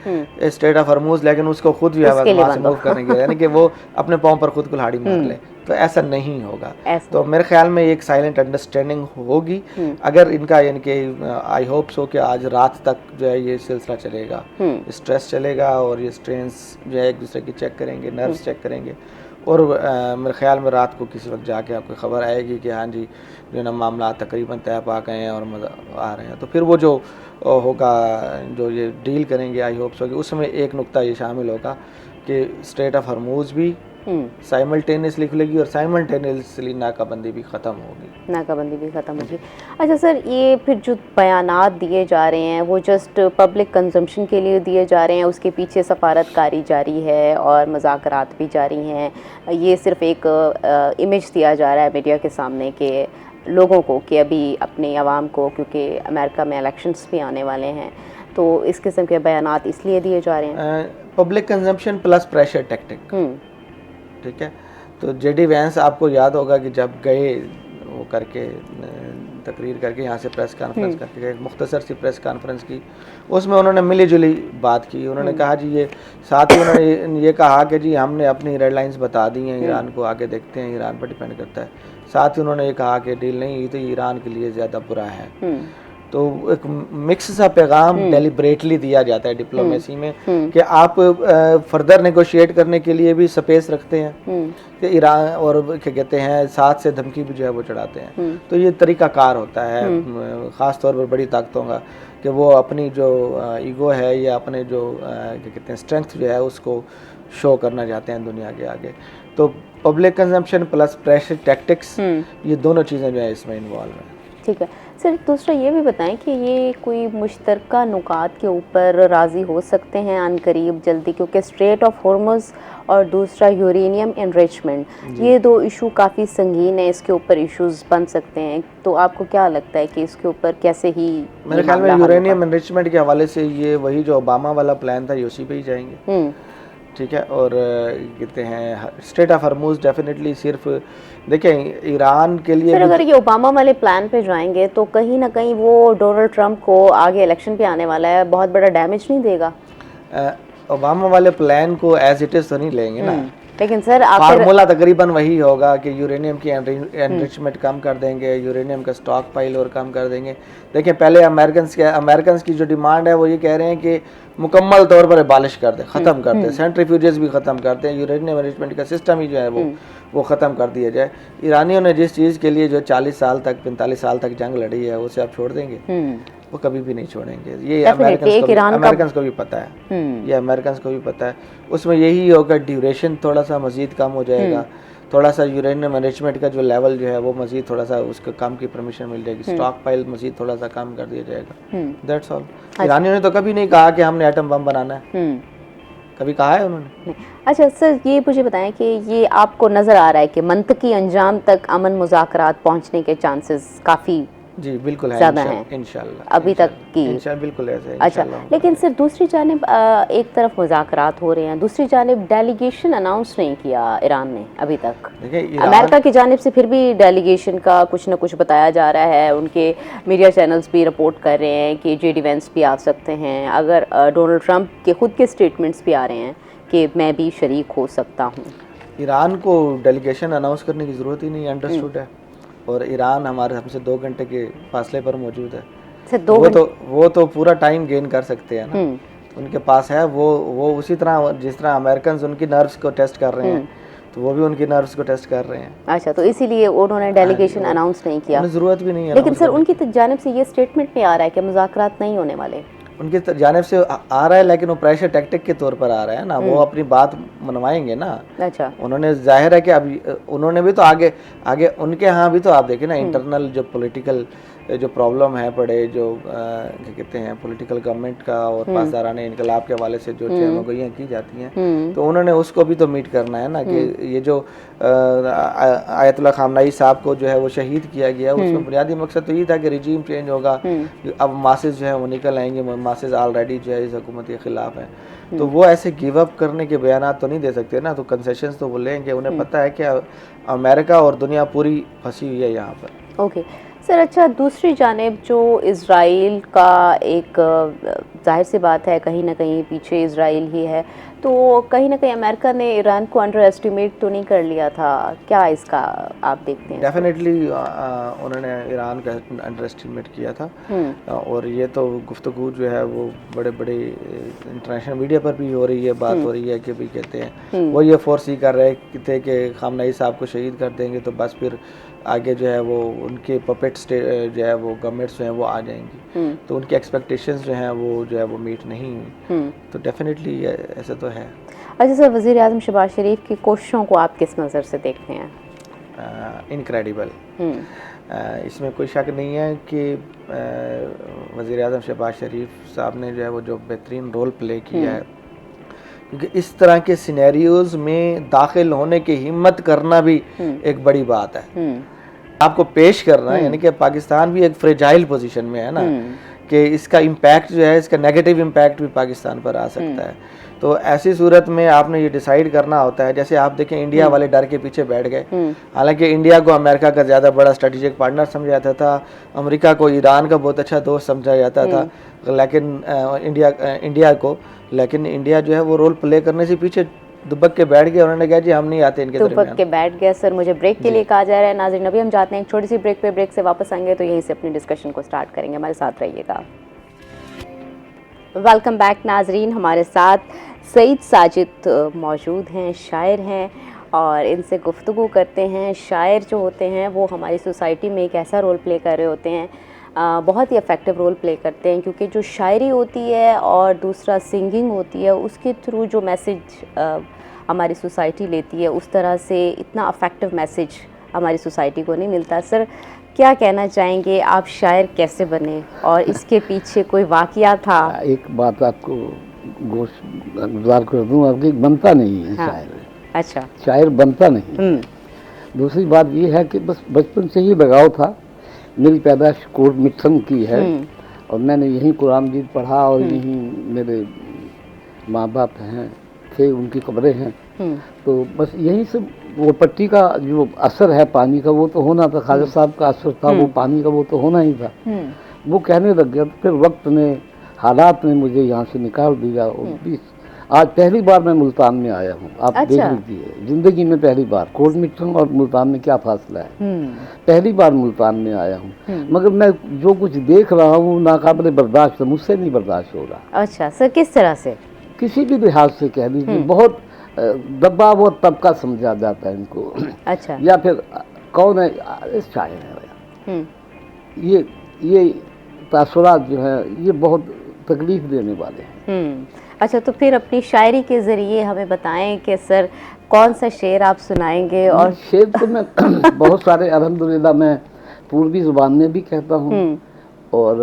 स्ट्रेट ऑफ हरमूज, लेकिन उसको खुद जो है वहाँ से मूव करने के, यानी कि वो अपने पाँव पर खुद कुल्हाड़ी मार ले, तो ऐसा नहीं होगा। तो मेरे ख्याल में एक साइलेंट अंडरस्टैंडिंग होगी अगर इनका, यानी कि आई होप सो कि आज रात तक जो है ये सिलसिला चलेगा, स्ट्रेस चलेगा और ये स्ट्रेंस जो है एक दूसरे की चेक करेंगे, नर्व्स चेक करेंगे और मेरे ख्याल में रात को किसी वक्त जाके आपको खबर आएगी कि हाँ जी जो ना मामला तकरीबन तय पा गए हैं और मज़ा आ रहे हैं। तो फिर वो जो होगा जो ये डील करेंगे आई होप सो कि उसमें एक नुक्ता ये शामिल होगा कि स्ट्रेट ऑफ हरमूज भी साइमल्टेनियसली खुलेगी और साइमल्टेनियसली नाकाबंदी भी ख़त्म होगी। नाकाबंदी भी ख़त्म होगी। अच्छा सर, ये फिर जो बयानात दिए जा रहे हैं वो जस्ट पब्लिक कंजम्पशन के लिए दिए जा रहे हैं, उसके पीछे सफारतकारी जारी है और मुज़ाकरात भी जारी हैं? ये सिर्फ एक इमेज दिया जा रहा है मीडिया के सामने के लोगों को कि अभी अपनी आवाम को, क्योंकि अमेरिका में इलेक्शंस भी आने वाले हैं, तो इस किस्म के बयानात इसलिए दिए जा रहे हैं? Public consumption plus pressure tactic, ठीक है। तो जेडी वैंस आपको याद होगा कि जब गए वो करके तकरीर करके यहाँ से प्रेस कॉन्फ्रेंस करके एक मुख्तसर सी प्रेस कॉन्फ्रेंस की, उसमें उन्होंने मिली जुली बात की। उन्होंने कहा जी ये साथ ही उन्होंने ये कहा कि जी हमने अपनी रेड लाइंस बता दी हैं ईरान को, आगे देखते हैं, ईरान पर डिपेंड करता है। साथ ही उन्होंने ये कहा कि डील नहीं हुई तो ईरान के लिए ज़्यादा बुरा है। तो एक मिक्स सा पैगाम डेलिब्रेटली दिया जाता है डिप्लोमेसी में कि आप फर्दर नेगोशिएट करने के लिए भी स्पेस रखते हैं कि ईरान, और क्या कहते हैं साथ से धमकी भी जो है वो चढ़ाते हैं। तो ये तरीक़ाकार होता है ख़ास तौर पर बड़ी ताकतों का कि वो अपनी जो ईगो है या अपने जो क्या कहते हैं स्ट्रेंथ जो है उसको शो करना चाहते हैं दुनिया के आगे। तो public consumption plus pressure tactics, ये दोनों चीज़ें जो है इसमें इन्वॉल्व हैं। ठीक है सर, दूसरा ये भी बताएं कि ये कोई मुश्तरका नुकात के ऊपर राज़ी हो सकते हैं अनकरीब जल्दी, क्योंकि स्ट्रेट ऑफ हॉर्मुज़ और दूसरा यूरेनियम एनरिचमेंट, ये दो इशू काफ़ी संगीन है, इसके ऊपर इश्यूज बन सकते हैं। तो आपको क्या लगता है कि इसके ऊपर कैसे ही? मेरे ख्याल में यूरेनियम एनरिचमेंट के हवाले से ये वही जो ओबामा वाला प्लान था ये उसी पे ही जाएंगे। ठीक है, और कहते हैं स्ट्रेट ऑफ हरमुज डेफिनेटली सिर्फ देखें ईरान के लिए सर अगर ये ओबामा वाले प्लान पे जाएंगे तो कहीं ना कहीं वो डोनाल्ड ट्रंप को आगे इलेक्शन पे आने वाला है बहुत बड़ा डैमेज नहीं देगा? ओबामा वाले प्लान को एज इट इज तो नहीं लेंगे ना, लेकिन सर फार्मूला तकरीबन वही होगा कि यूरेनियम की एनरिचमेंट कम कर देंगे, यूरेनियम का स्टॉक पाइल और कम कर देंगे। देखिए पहले अमेरिकन की जो डिमांड है वो ये कह रहे हैं कि मुकम्मल तौर पर एबॉलिश कर दे, ख़त्म कर दे, सेंट्रीफ्यूजेस भी ख़त्म कर दें, यूरेनियम एनरिचमेंट का सिस्टम ही जो है वो ख़त्म कर दिया जाए। ईरानियों ने जिस चीज़ के लिए जो 40 साल तक 45 साल तक जंग लड़ी है उसे आप छोड़ देंगे? वो कभी भी नहीं छोड़ेंगे। ये अमेरिकन को भी पता है, ये अमेरिकन को भी पता है। उसमें यही होगा ड्यूरेशन थोड़ा सा मज़ीद कम हो जाएगा, थोड़ा सा यूरेनियम एनरिचमेंट का जो लेवल जो है वो मज़ीद थोड़ा सा उसके कम की परमिशन मिल जाएगी, स्टॉक पाइल मज़ीद थोड़ा सा कम कर दिया जाएगा, दैट्स ऑल। ईरानियों ने तो कभी नहीं कहा कि हमने एटम बम बनाना है, कभी कहा है उन्होंने? अच्छा सर ये मुझे बताएं कि ये आपको नज़र आ रहा है कि मंतकी अंजाम तक अमन मुज़ाकरात पहुंचने के चांसेस काफ़ी जी बिल्कुल है, ज़्यादा हैं इंशाल्लाह अभी तक की? बिल्कुल ऐसे। अच्छा, लेकिन सिर्फ दूसरी जानिब एक तरफ मुज़ाकरात हो रहे हैं, दूसरी जानिब डेलीगेशन अनाउंस नहीं किया ईरान ने अभी तक। अमेरिका की जानिब से फिर भी डेलीगेशन का कुछ न कुछ बताया जा रहा है, उनके मीडिया चैनल्स भी रिपोर्ट कर रहे हैं कि जेडी वेंस भी आ सकते हैं, अगर डोनाल्ड ट्रंप के खुद के स्टेटमेंट्स भी आ रहे हैं कि मैं भी शरीक हो सकता हूँ। ईरान को डेलीगेशन अनाउंस करने की ज़रूरत ही नहीं, अंडरस्टूड है, और ईरान हमारे हमसे 2 घंटे के फासले पर मौजूद है। वो तो पूरा टाइम गेन कर सकते हैं ना, उनके पास है। वो उसी तरह जिस तरह अमेरिकन उनकी नर्व्स को टेस्ट कर रहे हैं तो वो भी उनकी नर्व्स को टेस्ट कर रहे हैं। अच्छा, तो इसीलिए उन्होंने डेलीगेशन अनाउंस नहीं किया, ज़रूरत भी नहीं है। लेकिन सर उनकी जानिब से ये स्टेटमेंट में आ रहा है कि मुज़ाकरात नहीं होने वाले। उनकी जानिब से आ रहा है, लेकिन वो प्रेशर टैक्टिक के तौर पर आ रहा है ना, वो अपनी बात मनवाएंगे ना। अच्छा, उन्होंने जाहिर है कि अभी उन्होंने भी तो आगे उनके यहाँ भी तो आप देखें ना, इंटरनल जो पॉलिटिकल जो प्रॉब्लम है पड़े, जो क्या कहते हैं पॉलिटिकल गवर्नमेंट का और पासदाराना इनकलाब के हवाले से जो चहमगोइयाँ की जाती हैं, तो उन्होंने उसको भी तो मीट करना है ना, कि ये जो आयतुल्लाह खामनाई साहब को जो है वो शहीद किया गया, उसमें बुनियादी मकसद तो ये था कि रिजीम चेंज होगा, अब मासेस जो है वो निकल आएंगे, मासेस ऑलरेडी जो है इस हुकूमत के खिलाफ हैं, तो वो ऐसे गिव अप करने के बयानात तो नहीं दे सकते ना, तो कंसेशंस तो वो लेंगे। उन्हें पता है कि अमेरिका और दुनिया पूरी फंसी हुई है यहाँ पर। ओके सर, अच्छा दूसरी जानिब जो इज़राइल का एक जाहिर सी बात है कहीं ना कहीं पीछे इज़राइल ही है, तो कहीं ना कहीं अमेरिका ने ईरान को अंडर एस्टिमेट तो नहीं कर लिया था क्या? इसका आप देखते हैं? डेफिनेटली उन्होंने ईरान का अंडर एस्टिमेट किया था, और ये तो गुफ्तगू जो है वो बड़े बड़े इंटरनेशनल मीडिया पर भी हो रही है, बात हो रही है कि भी कहते हैं वो ये फोर्स ही कर रहे थे कि खामनाई साहब को शहीद कर देंगे तो बस फिर आगे जो है वो उनके पपेट जो है वो गवर्नमेंट्स जो है वो आ जाएंगी, तो उनकी एक्सपेक्टेशंस जो हैं वो जो है वो मीट नहीं हुई, तो डेफिनेटली ऐसा तो है। अच्छा सर, वज़ीर आज़म शहबाज शरीफ की कोशिशों को आप किस नज़र से देखते हैं? इनक्रेडिबल, इसमें कोई शक नहीं है कि वज़ीर आज़म शहबाज शरीफ साहब ने जो है वो जो बेहतरीन रोल प्ले किया है, क्योंकि इस तरह के सिनेरियोज में दाखिल होने की हिम्मत करना भी एक बड़ी बात है, आपको पेश करना, यानी कि पाकिस्तान भी एक फ्रेजाइल पोजीशन में है ना, कि इसका इम्पैक्ट जो है, इसका नेगेटिव इम्पैक्ट भी पाकिस्तान पर आ सकता है। तो ऐसी सूरत में आपने ये डिसाइड करना होता है, जैसे आप देखें इंडिया वाले डर के पीछे बैठ गए, हालांकि इंडिया को अमेरिका का ज़्यादा बड़ा स्ट्रेटेजिक पार्टनर समझा जाता था, अमेरिका को ईरान का बहुत अच्छा दोस्त समझा जाता था, लेकिन इंडिया जो है वो रोल प्ले करने से पीछे दुबक के बैठ गए। उन्होंने कहा जी हम नहीं आते इनके दरमियान, दुबक के बैठ गए। सर मुझे ब्रेक के लिए कहा जा रहा है, नाज़रीन अभी हम जाते हैं एक छोटी सी ब्रेक पे, ब्रेक से वापस आएंगे तो यहीं से अपनी डिस्कशन को स्टार्ट करेंगे, हमारे साथ रहिएगा। वेलकम बैक नाज़रीन, हमारे साथ सईद साजिद मौजूद हैं, शायर हैं, और इनसे गुफ्तगू करते हैं। शायर जो होते हैं वो हमारी सोसाइटी में एक ऐसा रोल प्ले कर रहे होते हैं, बहुत ही इफ़ेक्टिव रोल प्ले करते हैं, क्योंकि जो शायरी होती है और दूसरा सिंगिंग होती है, उसके थ्रू जो मैसेज हमारी सोसाइटी लेती है, उस तरह से इतना इफ़ेक्टिव मैसेज हमारी सोसाइटी को नहीं मिलता। सर क्या कहना चाहेंगे, आप शायर कैसे बने और इसके पीछे कोई वाक़या था? एक बात आपको गुज़ार कर दूँ, आपकी बनता नहीं है शायर। अच्छा, शायर बनता नहीं। दूसरी बात ये है कि बस बचपन से ही लगाव था, मेरी पैदाइश कोट मिठन की है, और मैंने यहीं कुरान मजीद पढ़ा और यहीं मेरे माँ बाप हैं, थे, उनकी कब्रें हैं। तो बस यहीं से वो पट्टी का जो असर है पानी का वो तो होना था, ख्वाजा साहब का असर था वो पानी का, वो तो होना ही था। वो कहने लग गया, तो फिर वक्त ने, हालात ने मुझे यहाँ से निकाल दिया। और आज पहली बार मैं मुल्तान में आया हूँ, आप देख लीजिए, जिंदगी में पहली बार। कोट मिट्टन और मुल्तान में क्या फासला है, पहली बार मुल्तान में आया हूँ। मगर मैं जो कुछ देख रहा हूँ नाकाबिले बर्दाश्त है, मुझसे नहीं बर्दाश्त हो रहा। अच्छा सर, किस तरह से? किसी भी लिहाज से कह लीजिए, बहुत दबाव और तबका समझा जाता है इनको। अच्छा। या फिर कौन है इस शायर है, ये तासुरात जो है ये बहुत तकलीफ देने वाले हैं। अच्छा, तो फिर अपनी शायरी के ज़रिए हमें बताएं कि सर कौन सा शेर आप सुनाएंगे? और शेर तो मैं बहुत सारे अल्हम्दुलिल्लाह मैं पूर्वी ज़ुबान में भी कहता हूँ और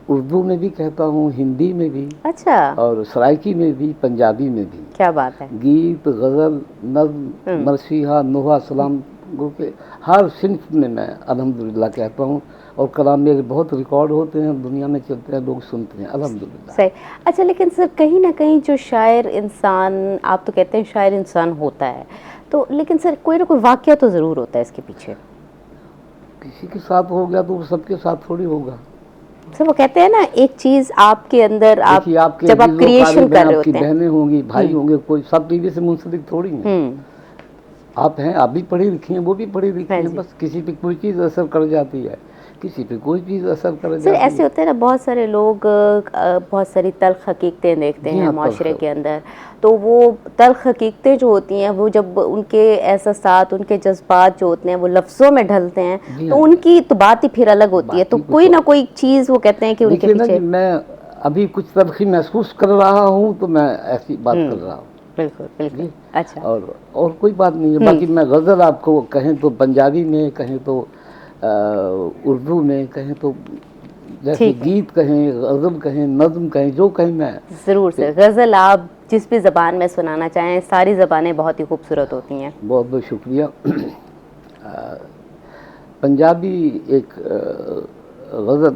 उर्दू में भी कहता हूँ, हिंदी में भी। अच्छा। और सराइकी में भी, पंजाबी में भी। क्या बात है। गीत, गज़ल, नज़्म, मरसिहा, नोहा, सलाम के हर सिंफ में मैं अल्हम्दुलिल्लाह कहता हूँ। और कलाम मेरे बहुत रिकॉर्ड होते हैं, दुनिया में चलते हैं, लोग सुनते हैं, अल्हम्दुलिल्लाह। सही। अच्छा, लेकिन सर कहीं ना कहीं जो शायर इंसान, आप तो कहते हैं शायर इंसान होता है, तो लेकिन सर कोई ना कोई वाक़या तो ज़रूर होता है इसके पीछे। किसी के साथ हो गया तो सबके साथ थोड़ी होगा। सर वो कहते हैं ना, एक चीज़ आपके अंदर, आप जब आप क्रिएशन कर रहे होते हैं, बहनें होंगी, भाई होंगे, कोई सब टीवी से मुंसलिक थोड़ी हैं। आप हैं, आप भी पढ़ी लिखी हैं, वो भी पढ़ी लिखी हैं, बस किसी पे कोई चीज़ असर कर जाती है, किसी पे कोई चीज़ असर कर जाती है। सर ऐसे होते हैं ना, बहुत सारे लोग बहुत सारी तल्ख हकीकतें देखते हैं माशरे के अंदर, तो वो तल्ख हकीकतें जो होती हैं, वो जब उनके एहसासात, उनके जज्बात जो होते हैं वो लफ्ज़ों में ढलते हैं, तो उनकी तो बात ही फिर अलग होती है। तो कोई ना कोई चीज़ वो कहते हैं कि उनके पीछे। मैं अभी कुछ तल्खी महसूस कर रहा हूँ तो मैं ऐसी बात कर रहा हूँ। बिल्कुल बिल्कुल। अच्छा। और कोई बात नहीं है। बाकी मैं गज़ल आपको कहें तो पंजाबी में, कहें तो उर्दू में, कहें तो जैसे गीत कहें, गज़ल कहें, नज़्म कहें, जो कहें मैं ज़रूर सर। गज़ल आप जिस भी ज़बान में सुनाना चाहें, सारी ज़बानें बहुत ही खूबसूरत होती हैं। बहुत बहुत शुक्रिया। पंजाबी एक गज़ल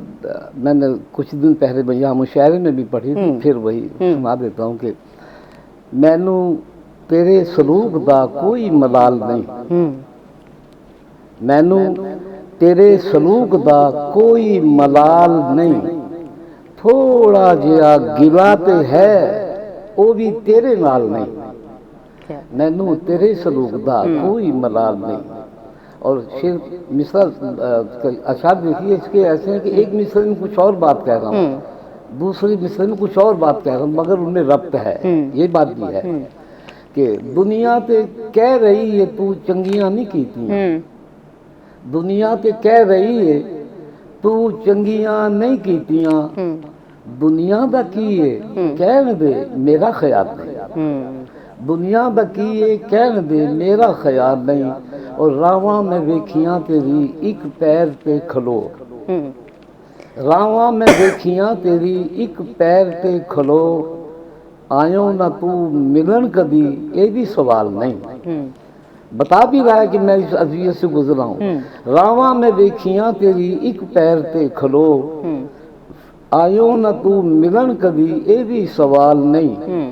मैंने कुछ दिन पहले यहाँ मुशायरे में भी पढ़ी थी, फिर वही सुना देता हूँ कि मैनू तेरे सलूक दा कोई मलाल नहीं, मैनू तेरे सलूक दा कोई मलाल नहीं, थोड़ा जिहा गिला ते है वो भी तेरे नाल नहीं, मैनू तेरे सलूक दा कोई मलाल नहीं। और शेर मिसरा अशार देखिए इसके ऐसे हैं कि एक मिसरे में कुछ और बात कह रहा हूँ, दूसरी मिसरे में कुछ और बात कह रहा हूँ, मगर उनमें रब्त है। ये बात भी है कि दुनिया ते कह रही है तू चंगियां नहीं कीतियां, दुनिया ते कह रही है तू चंगियां नहीं कीतियां, दुनिया दा की है कहन दे मेरा ख्याल नहीं, दुनिया दा की है कहन दे मेरा ख्याल नहीं, और रावां में वेखियां तेरी एक पैर पे खलो, रावां में वेखियां तेरी एक पैर पे खलो, आयो ना तू मिलन कदी ये भी सवाल नहीं। बता भी रहा है कि मैं इस अज़ियत से गुजरा हूँ। रावां में वेखियां तेरी एक पैर पे खलो, आयो ना तू मिलन कदी ये भी सवाल नहीं,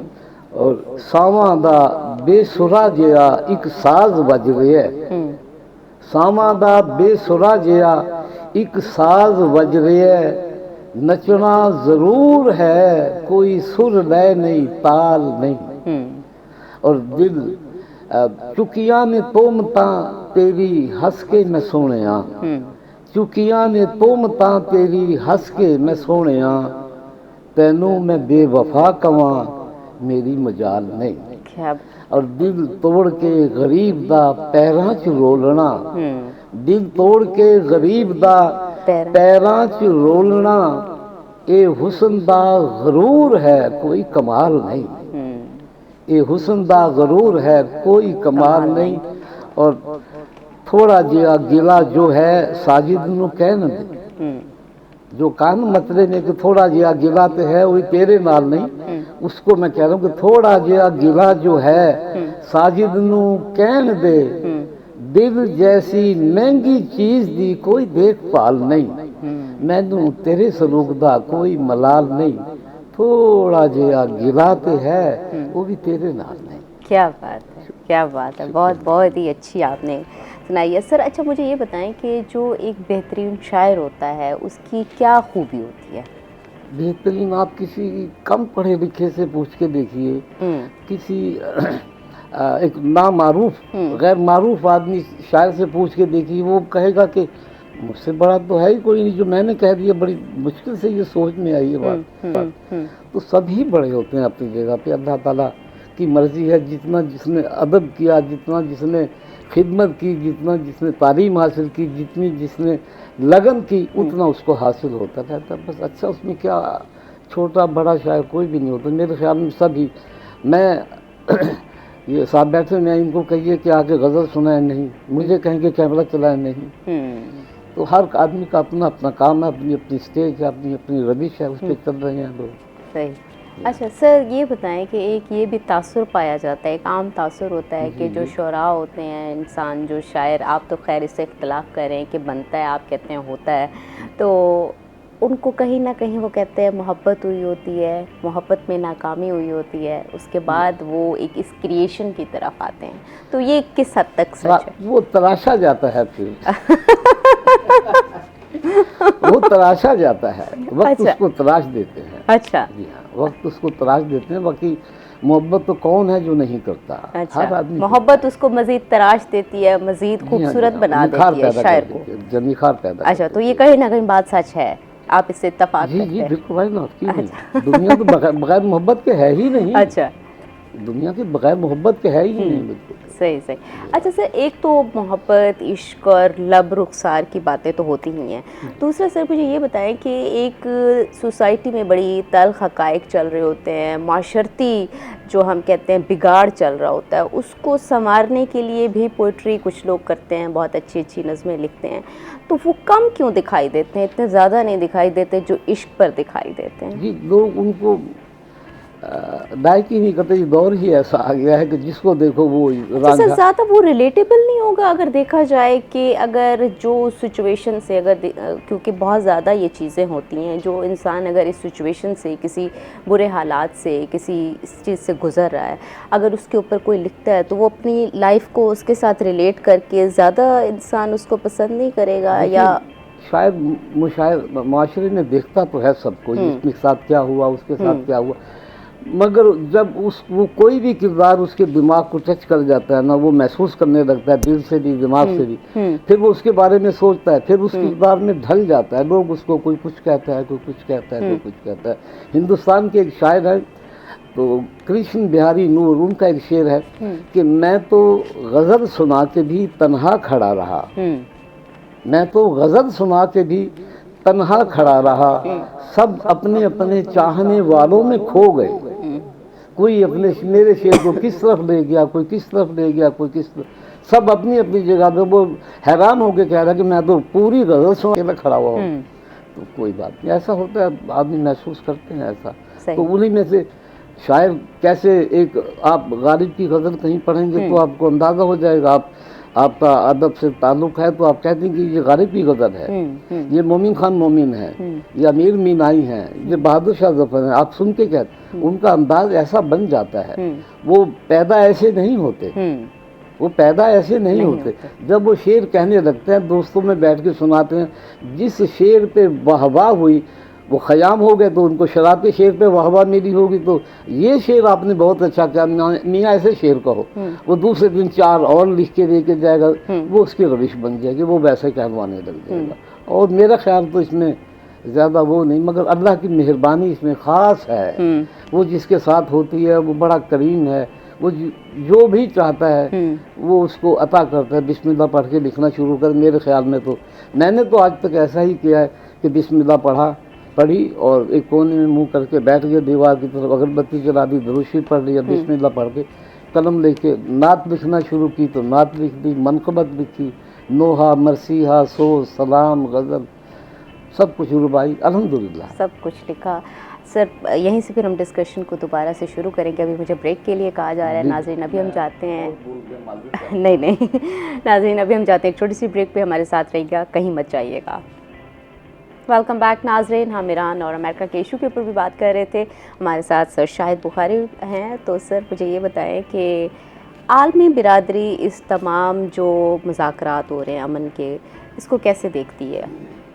और सावां दा बेसुरा जिहा एक साज बज रहा है, सावां दा बेसुरा जिहा एक साज बज रहा है, नचना जरूर है कोई सुर लय नहीं ताल नहीं, और दिल चुकियां ने तोमता तेरी हंस के मैं सोनिया, चुकियां ने तोमता तेरी हंस के मैं सोनिया, तैनू मैं बेवफा कवां मेरी मजाल नहीं। और दिल तोड़ के गरीब दा पैरां च रोलना, दिल तोड़ के गरीब दा पैरां च रोलना, ये हुस्न दा गरूर है कोई कमाल नहीं, ये हुस्न दा गरूर है कोई कमाल नहीं, और थोड़ा जिहा गिला जो है साजिद नू कहन दे, जो कान मतले ने कि थोड़ा जिहा गिला तो है वही तेरे नाल नहीं, उसको मैं कह रहा हूँ कि थोड़ा जिहा गिला जो है साजिद नू कहन दे, दिल जैसी महंगी चीज दी कोई देखभाल नहीं, मैनू तेरे सलूक दा कोई मलाल नहीं, थोड़ा जिया गिराते है वो भी तेरे नाल नहीं। क्या बात है, क्या बात है, बहुत बहुत ही अच्छी आपने सुनाई है सर। अच्छा मुझे ये बताएं कि जो एक बेहतरीन शायर होता है उसकी क्या खूबी होती है? बेहतरीन आप किसी कम पढ़े लिखे से पूछ के देखिए, किसी एक नामारूफ गैर मारूफ आदमी शायर से पूछ के देखिए, वो कहेगा कि मुझसे बड़ा तो है ही कोई नहीं, जो मैंने कह दिया बड़ी मुश्किल से ये सोच में आई है बात। तो सभी बड़े होते हैं अपनी जगह पे, अल्लाह ताला की मर्जी है। जितना जिसने अदब किया, जितना जिसने खिदमत की, जितना जिसने तालीम हासिल की, जितनी जिसने लगन की, उतना उसको हासिल होता रहता बस। अच्छा उसमें क्या छोटा बड़ा शायर कोई भी नहीं होता मेरे ख्याल में, सभी। मैं ये साहब बैठे मैं इनको कहिए कि आके गज़ल सुनाए नहीं, मुझे कहेंगे कैमरा चलाए नहीं। तो हर आदमी का अपना अपना काम है, अपनी अपनी स्टेज है, अपनी अपनी रविश है, उस पर चल रहे हैं लोग। सही। अच्छा सर ये बताएं कि एक ये भी तासुर पाया जाता है, एक आम तासुर होता है कि जो शुरा होते हैं इंसान, जो शायर, आप तो खैर इससे इख्तलाफ करें कि बनता है, आप कहते हैं होता है, तो उनको कहीं ना कहीं वो कहते हैं मोहब्बत हुई होती है, मोहब्बत में नाकामी हुई होती है, उसके बाद वो एक इस क्रिएशन की तरफ आते हैं। तो ये किस हद तक सच है? वो तराशा जाता है फिर वो तराशा जाता है, वक्त अच्छा। उसको तराश देते हैं। अच्छा जी हाँ, वक्त उसको तराश देते हैं। बाकी मोहब्बत तो कौन है जो नहीं करता। अच्छा, हर आदमी मोहब्बत उसको मजीद तराश देती है, मजीद खूबसूरत बना देती है शायर को, निखार पैदा। अच्छा तो ये कहीं ना कहीं बात सच है, आप इससे इत्तेफाक जी करते जी हैं? बिल्कुल भाई ना, क्यों नहीं। दुनिया तो बगैर मोहब्बत के है ही नहीं। अच्छा दुनिया की बगैर मोहब्बत के है ही नहीं बिल्कुल। सही सही। अच्छा सर एक तो मोहब्बत, इश्क और लब रुखसार की बातें तो होती ही हैं, दूसरा सर मुझे ये बताएं कि एक सोसाइटी में बड़ी तल्ख हक़ाइक़ चल रहे होते हैं, माशरती जो हम कहते हैं बिगाड़ चल रहा होता है, उसको संवारने के लिए भी पोइट्री कुछ लोग करते हैं, बहुत अच्छी अच्छी नज़में लिखते हैं, तो वो कम क्यों दिखाई देते हैं, इतने ज़्यादा नहीं दिखाई देते जो इश्क पर दिखाई देते हैं? जी लोग उनको दायकी नहीं करते, ये दौर ही ऐसा आ गया है कि जिसको देखो वो तो सर ज़्यादा वो रिलेटेबल नहीं होगा अगर देखा जाए कि अगर जो सिचुएशन से अगर क्योंकि बहुत ज़्यादा ये चीज़ें होती हैं, जो इंसान अगर इस सिचुएशन से, किसी बुरे हालात से, किसी इस चीज़ से गुज़र रहा है, अगर उसके ऊपर कोई लिखता है तो वो अपनी लाइफ को उसके साथ रिलेट करके ज़्यादा इंसान उसको पसंद नहीं करेगा, या शायद मुशायर माशरे में देखता तो है सबको, इसके साथ क्या हुआ, उसके साथ क्या हुआ, मगर जब वो कोई भी किरदार उसके दिमाग को टच कर जाता है ना, वो महसूस करने लगता है दिल से भी दिमाग से भी, फिर वो उसके बारे में सोचता है, फिर उस किरदार में ढल जाता है। लोग उसको कोई कुछ कहता है, कोई कुछ कहता है, कोई कुछ कहता है। हिंदुस्तान के एक शायर हैं तो कृष्ण बिहारी नूर, उनका एक शेर है कि मैं तो गज़ल सुना के भी तन्हा खड़ा रहा, मैं तो गज़ल सुना के भी तन्हा खड़ा रहा, सब अपने अपने चाहने वालों में खो गए, कोई अपने मेरे शेर को किस तरफ ले गया, कोई किस तरफ ले गया, कोई किस तरफ, सब अपनी अपनी जगह पे। वो हैरान होकर कह रहा कि मैं तो पूरी गज़ल सुना के खड़ा हुआ हूँ। तो कोई बात नहीं, ऐसा होता है, आदमी महसूस करते हैं ऐसा। तो उन्हीं में से शायर कैसे, एक आप गालिब की गज़ल कहीं पढ़ेंगे तो आपको अंदाज़ा हो जाएगा, आपका अदब से ताल्लुक़ है तो आप कहते हैं कि ये गालिब की गज़ल है, ये मोमिन खान मोमिन है, ये अमीर मीनाई हैं, ये बहादुर शाह ज़फ़र हैं, आप सुन के कहते, उनका अंदाज ऐसा बन जाता है। वो पैदा ऐसे नहीं होते, वो पैदा ऐसे नहीं होते। जब वो शेर कहने लगते हैं, दोस्तों में बैठ के सुनाते हैं, जिस शेर पे वाहवाह हुई वो ख़याम हो गए, तो उनको शराब के शेर पे वाहवाह मिली होगी, तो ये शेर आपने बहुत अच्छा किया मियाँ, ऐसे शेर कहो। वो दूसरे दिन 4 और लिख के लेके जाएगा, वो उसकी रविश बन जाएगी, वो वैसे कहलवाने लग जाएगा। और मेरा ख्याल तो इसमें ज़्यादा वो नहीं, मगर अल्लाह की मेहरबानी इसमें ख़ास है। वो जिसके साथ होती है वो बड़ा करीम है, वो जो भी चाहता है वो उसको अता करता है। बिस्मिल्लाह पढ़ के लिखना शुरू कर, मेरे ख्याल में तो मैंने तो आज तक ऐसा ही किया है कि बिस्मिल्लाह पढ़ी और एक कोने में मुंह करके बैठ गए, दीवार की तरफ अगरबत्ती जला दी, दुरूशी पढ़ लिया, बिस्मिल्लाह पढ़ के कलम लेके नात लिखना शुरू की तो नात लिख दी, मनक़बत लिखी, नोहा, मरसीहा, सो, सलाम, गज़ल, सब कुछ रुबाई, अल्हम्दुलिल्लाह सब कुछ लिखा। सर यहीं से फिर हम डिस्कशन को दोबारा से शुरू करेंगे, अभी मुझे ब्रेक के लिए कहा जा रहा है। नाज़रीन अभी हम जाते हैं नहीं नाज़रीन अभी हम जाते हैं एक छोटी सी ब्रेक पे, हमारे साथ रहिएगा, कहीं मत जाइएगा। वेलकम बैक नाजरीन। हम ईरान और अमेरिका के इशू के ऊपर भी बात कर रहे थे। हमारे साथ सर शाहिद बुखारी हैं। तो सर मुझे ये बताएं कि आलमी बिरादरी इस तमाम जो मुज़ाकरात हो रहे हैं अमन के, इसको कैसे देखती है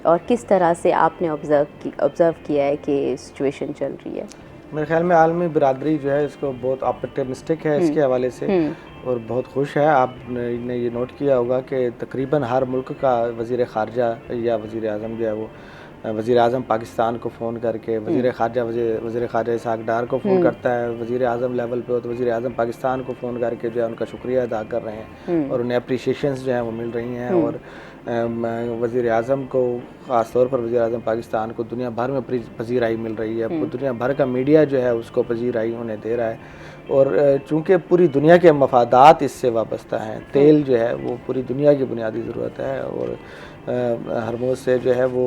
और किस तरह से आपने ऑब्ज़र्व किया है कि सिचुएशन चल रही है? मेरे ख्याल में आलमी बिरादरी जो है इसको बहुत ऑप्टिमिस्टिक है इसके हवाले से और बहुत खुश है। आपने ये नोट किया होगा कि तकरीबन हर मुल्क का वज़ीर ख़ारजा या वज़ीर आज़म जो है वो वज़ीर आज़म पाकिस्तान को फ़ोन करके वज़ीर ख़ारजा इसहाक़ डार को फ़ोन करता है। वज़ीर आज़म लेवल पे हो तो वज़ीर आज़म पाकिस्तान को फ़ोन करके जो है उनका शुक्रिया अदा कर रहे हैं और उन्हें अप्रिशिएशंस जो हैं वो मिल रही हैं। और वज़ीर आज़म को ख़ास तौर पर वज़ीर आज़म पाकिस्तान को दुनिया भर में पजीराई मिल रही है। दुनिया भर का मीडिया जो है उसको पजीराई उन्हें दे रहा है। और चूँकि पूरी दुनिया के मफादात इससे वाबस्ता हैं, तेल जो है वो पूरी दुनिया की बुनियादी ज़रूरत है और हरमुज़ से जो है वो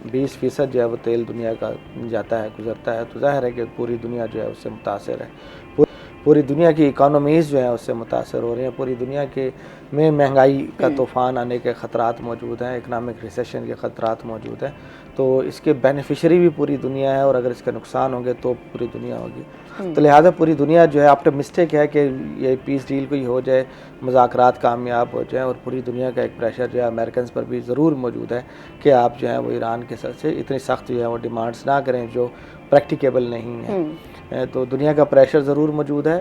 20% जो है वो तेल दुनिया का जाता है, गुज़रता है। तो ज़ाहिर है कि पूरी दुनिया जो है उससे मुतासर है। पूरी दुनिया की इकानमीज़ जो है उससे मुतासर हो रही हैं। पूरी दुनिया के में महंगाई का तूफ़ान आने के ख़तरात मौजूद हैं, इकनॉमिक रिसेशन के ख़तरात मौजूद हैं। तो इसके बेनिफिशरी भी पूरी दुनिया है और अगर इसका नुकसान होंगे तो पूरी दुनिया होगी। तो लिहाजा पूरी दुनिया जो है ऑप्टिमिस्टिक है कि ये पीस डील कोई हो जाए, मुज़ाकरात कामयाब हो जाए। और पूरी दुनिया का एक प्रेशर जो है अमेरिकन पर भी ज़रूर मौजूद है कि आप जो है वो ईरान के सर से इतनी सख्त जो है वो डिमांड्स ना करें जो प्रैक्टिकेबल नहीं है। तो दुनिया का प्रेशर ज़रूर मौजूद है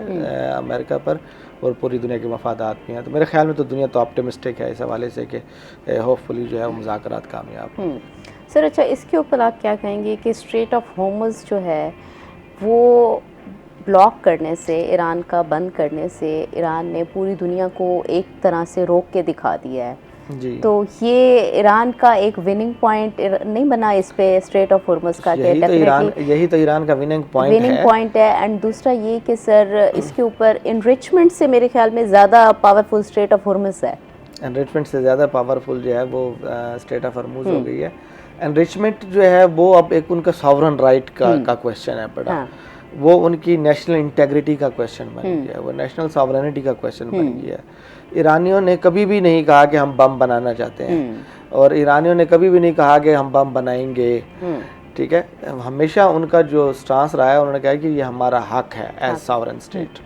अमेरिका पर और पूरी दुनिया के मफादात भी हैं। तो मेरे ख्याल में तो दुनिया तो ऑप्टिमिस्टिक है इस हवाले से कि होपफुली जो है वो मुज़ाकरात कामयाब हों। सर अच्छा, इसके ऊपर आप क्या कहेंगे कि स्ट्रेट ऑफ होर्मुज़ जो है वो ब्लॉक करने से, ईरान का बंद करने से ईरान ने पूरी दुनिया को एक तरह से रोक के दिखा दिया है जी। तो ये ईरान का एक विनिंग पॉइंट नहीं बना इस पे स्ट्रेट ऑफ होर्मुज़ का? यही तो ईरान का विनिंग पॉइंट है। एंड दूसरा ये कि सर इसके ऊपर इनरिचमेंट से मेरे ख्याल में ज़्यादा पावरफुल स्ट्रेट ऑफ होर्मुज़ है। एनरिचमेंट से ज़्यादा पावरफुल जो है वो स्ट्रेट ऑफ होर्मुज़ हो गई है। एनरिचमेंट जो है वो अब एक उनका सॉवरन राइट का क्वेश्चन है बड़ा। हाँ। वो उनकी नेशनल इंटेग्रिटी का क्वेश्चन बन गया, वो नेशनल सॉवरेनिटी का क्वेश्चन बन गया। ईरानियों ने कभी भी नहीं कहा कि हम बम बनाना चाहते हैं और ईरानियों ने कभी भी नहीं कहा कि हम बम बनाएंगे। ठीक है, हमेशा उनका जो स्टांस रहा है उन्होंने कहा कि ये हमारा हक है एज सॉवरेन स्टेट।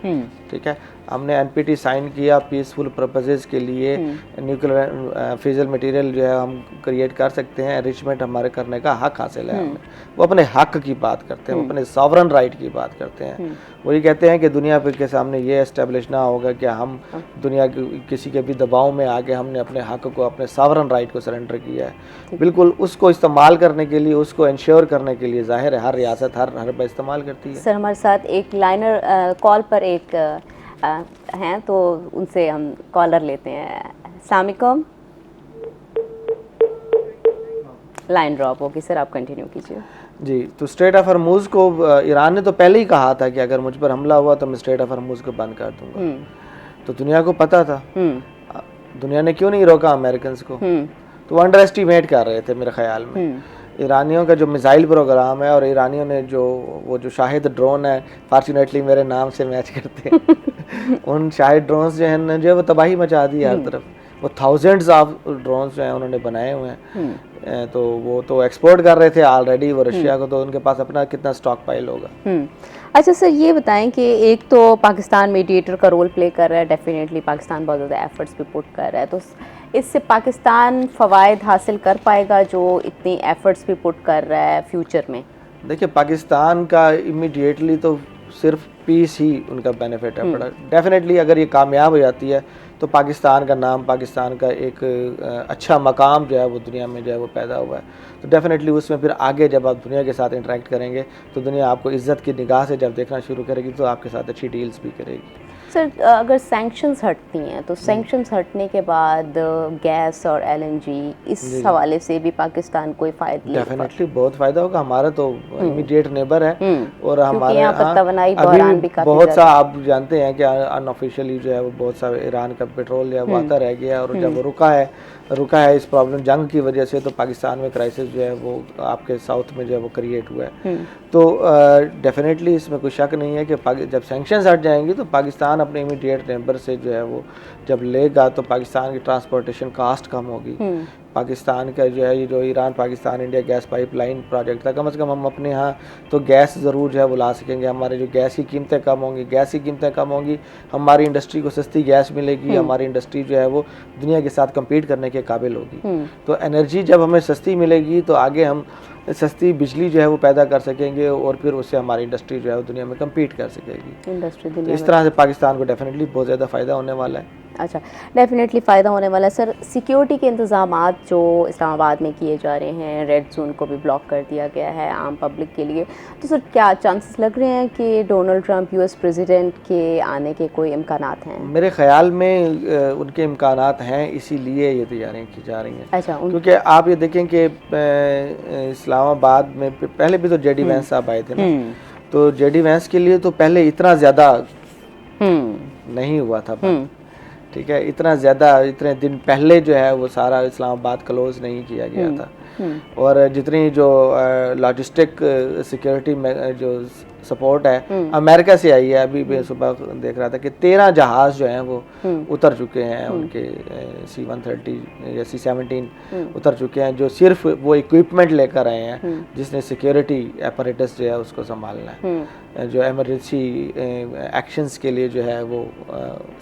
ठीक है, हमने एनपीटी साइन किया पीसफुल पर्पसेस के लिए। न्यूक्लियर फिजल मटेरियल जो है हम क्रिएट कर सकते हैं, एनरिचमेंट हमारे करने का हक हासिल है हमें। वो अपने हक की बात करते हैं, वो अपने सॉवरन राइट की बात करते हैं। वो ये कहते हैं कि दुनिया के सामने ये एस्टेब्लिश ना होगा कि हम दुनिया के किसी के भी दबाव में आके हमने अपने हक को, अपने सॉवरन राइट को सरेंडर किया है। बिल्कुल उसको इस्तेमाल करने के लिए, उसको इंश्योर करने के लिए ज़ाहिर है हर रियासत हर हरबा इस्तेमाल करती है। सर हमारे साथ एक लाइनर कॉल पर एक हैं तो उनसे हम कॉलर लेते हैं। अस्सलाम वालेकुम। लाइन ड्रॉप होगी सर, आप कंटिन्यू कीजिए। जी, तो स्ट्रेट ऑफ होर्मुज़ को ईरान ने तो पहले ही कहा था कि अगर मुझ पर हमला हुआ तो मैं स्ट्रेट ऑफ होर्मुज़ को बंद कर दूंगा। तो दुनिया को पता था। दुनिया ने क्यों नहीं रोका अमेरिकन को? तो वो अंडर एस्टिमेट कर रहे थे मेरे ख्याल में। ईरानियों का जो मिसाइल प्रोग्राम है और ईरानियों ने जो शाहिद ड्रोन है, फॉर्चुनेटली मेरे नाम से मैच करते हैं उन शाहिद ड्रोन्स जो हैं जो वो तबाही मचा दी हर तरफ। वो थाउजेंड्स ऑफ ड्रोन्स जो हैं उन्होंने बनाए हुए हैं। तो वो तो एक्सपोर्ट कर रहे थे ऑलरेडी वो रशिया को, तो उनके पास अपना कितना स्टॉक पाइल होगा। अच्छा सर, ये बताएं कि एक तो पाकिस्तान मीडिएटर का रोल प्ले कर रहा है, डेफिनेटली पाकिस्तान बहुत ज़्यादा एफर्ट्स भी पुट कर रहा है, तो इससे पाकिस्तान फ़वाइद हासिल कर पाएगा जो इतनी एफर्ट्स भी पुट कर रहा है फ्यूचर में? देखिए, पाकिस्तान का इमीडिएटली तो सिर्फ पीस ही उनका बेनिफिट है बड़ा। डेफिनेटली अगर ये कामयाब हो जाती है तो पाकिस्तान का नाम, पाकिस्तान का एक अच्छा मकाम जो है वो दुनिया में जो है वो पैदा हुआ है। तो डेफिनेटली उसमें फिर आगे जब आप दुनिया के साथ इंटरेक्ट करेंगे तो दुनिया आपको इज़्ज़त की निगाह से जब देखना शुरू करेगी तो आपके साथ अच्छी डील्स भी करेगी। सर अगर सैंक्शंस हटती हैं तो सैंक्शंस हटने के बाद गैस और एलएनजी इस हवाले से भी पाकिस्तान को फ़ायदा? डेफिनेटली बहुत फ़ायदा होगा। हमारा तो इमीडिएट नेबर है और हमारे अभी बहुत सा आप जानते हैं कि अनऑफिशियली जो है वो बहुत सा ईरान का पेट्रोल जो है वो आता रह गया और जब वो रुका है इस प्रॉब्लम जंग की वजह से, तो पाकिस्तान में क्राइसिस जो है वो आपके साउथ में जो है वो क्रिएट हुआ है। तो डेफिनेटली इसमें कोई शक नहीं है कि जब सैंक्शंस हट जाएंगी तो पाकिस्तान अपने इमीडिएट नेबर से जो है वो जब लेगा तो पाकिस्तान की ट्रांसपोर्टेशन कास्ट कम होगी, पाकिस्तान का जो है ये जो Iran Pakistan India gas pipeline project था, कम से कम हम अपने यहाँ तो गैस ज़रूर जो है वो ला सकेंगे। हमारे जो गैस की कीमतें कम होंगी, गैस की कीमतें कम होंगी, हमारी इंडस्ट्री को सस्ती गैस मिलेगी, हमारी इंडस्ट्री जो है वो दुनिया के साथ कम्पीट करने के काबिल होगी। तो एनर्जी जब हमें सस्ती मिलेगी तो आगे हम सस्ती बिजली जो है वो पैदा कर सकेंगे और फिर उससे हमारी इंडस्ट्री जो है वो दुनिया में कम्पीट कर सकेगी। इंडस्ट्री तो इस तरह से पाकिस्तान को डेफिनेटली बहुत ज़्यादा फ़ायदा होने वाला है। अच्छा, डेफिनेटली फ़ायदा होने वाला है सर। सिक्योरिटी के इंतज़ामात जो इस्लामाबाद में किए जा रहे हैं, रेड जोन को भी ब्लॉक कर दिया गया है आम पब्लिक के लिए, तो सर क्या चांसेस लग रहे हैं कि डोनाल्ड ट्रंप यूएस प्रेसिडेंट के आने के कोई इम्कानात हैं? मेरे ख्याल में उनके इम्कानात हैं, इसीलिए ये तैयारियाँ की जा रही हैं। अच्छा, क्योंकि आप ये देखें कि इस्लामाबाद में पहले भी तो जेडी वैंस साहब आए थे ना, तो जेडी वैंस के लिए तो पहले इतना ज़्यादा नहीं हुआ था, ठीक है, इतना ज़्यादा इतने दिन पहले जो है वो सारा इस्लामाबाद क्लोज नहीं किया गया था। और जितनी जो लॉजिस्टिक सिक्योरिटी में जो सपोर्ट है अमेरिका से आई है। अभी मैं सुबह देख रहा था कि 13 जहाज़ जो हैं वो उतर चुके हैं, उनके C-130 या C-17 उतर चुके हैं, जो सिर्फ वो इक्विपमेंट लेकर आए हैं जिसने सिक्योरिटी एपरेटस जो है उसको संभालना है, जो एमरजेंसी एक्शंस के लिए जो है वो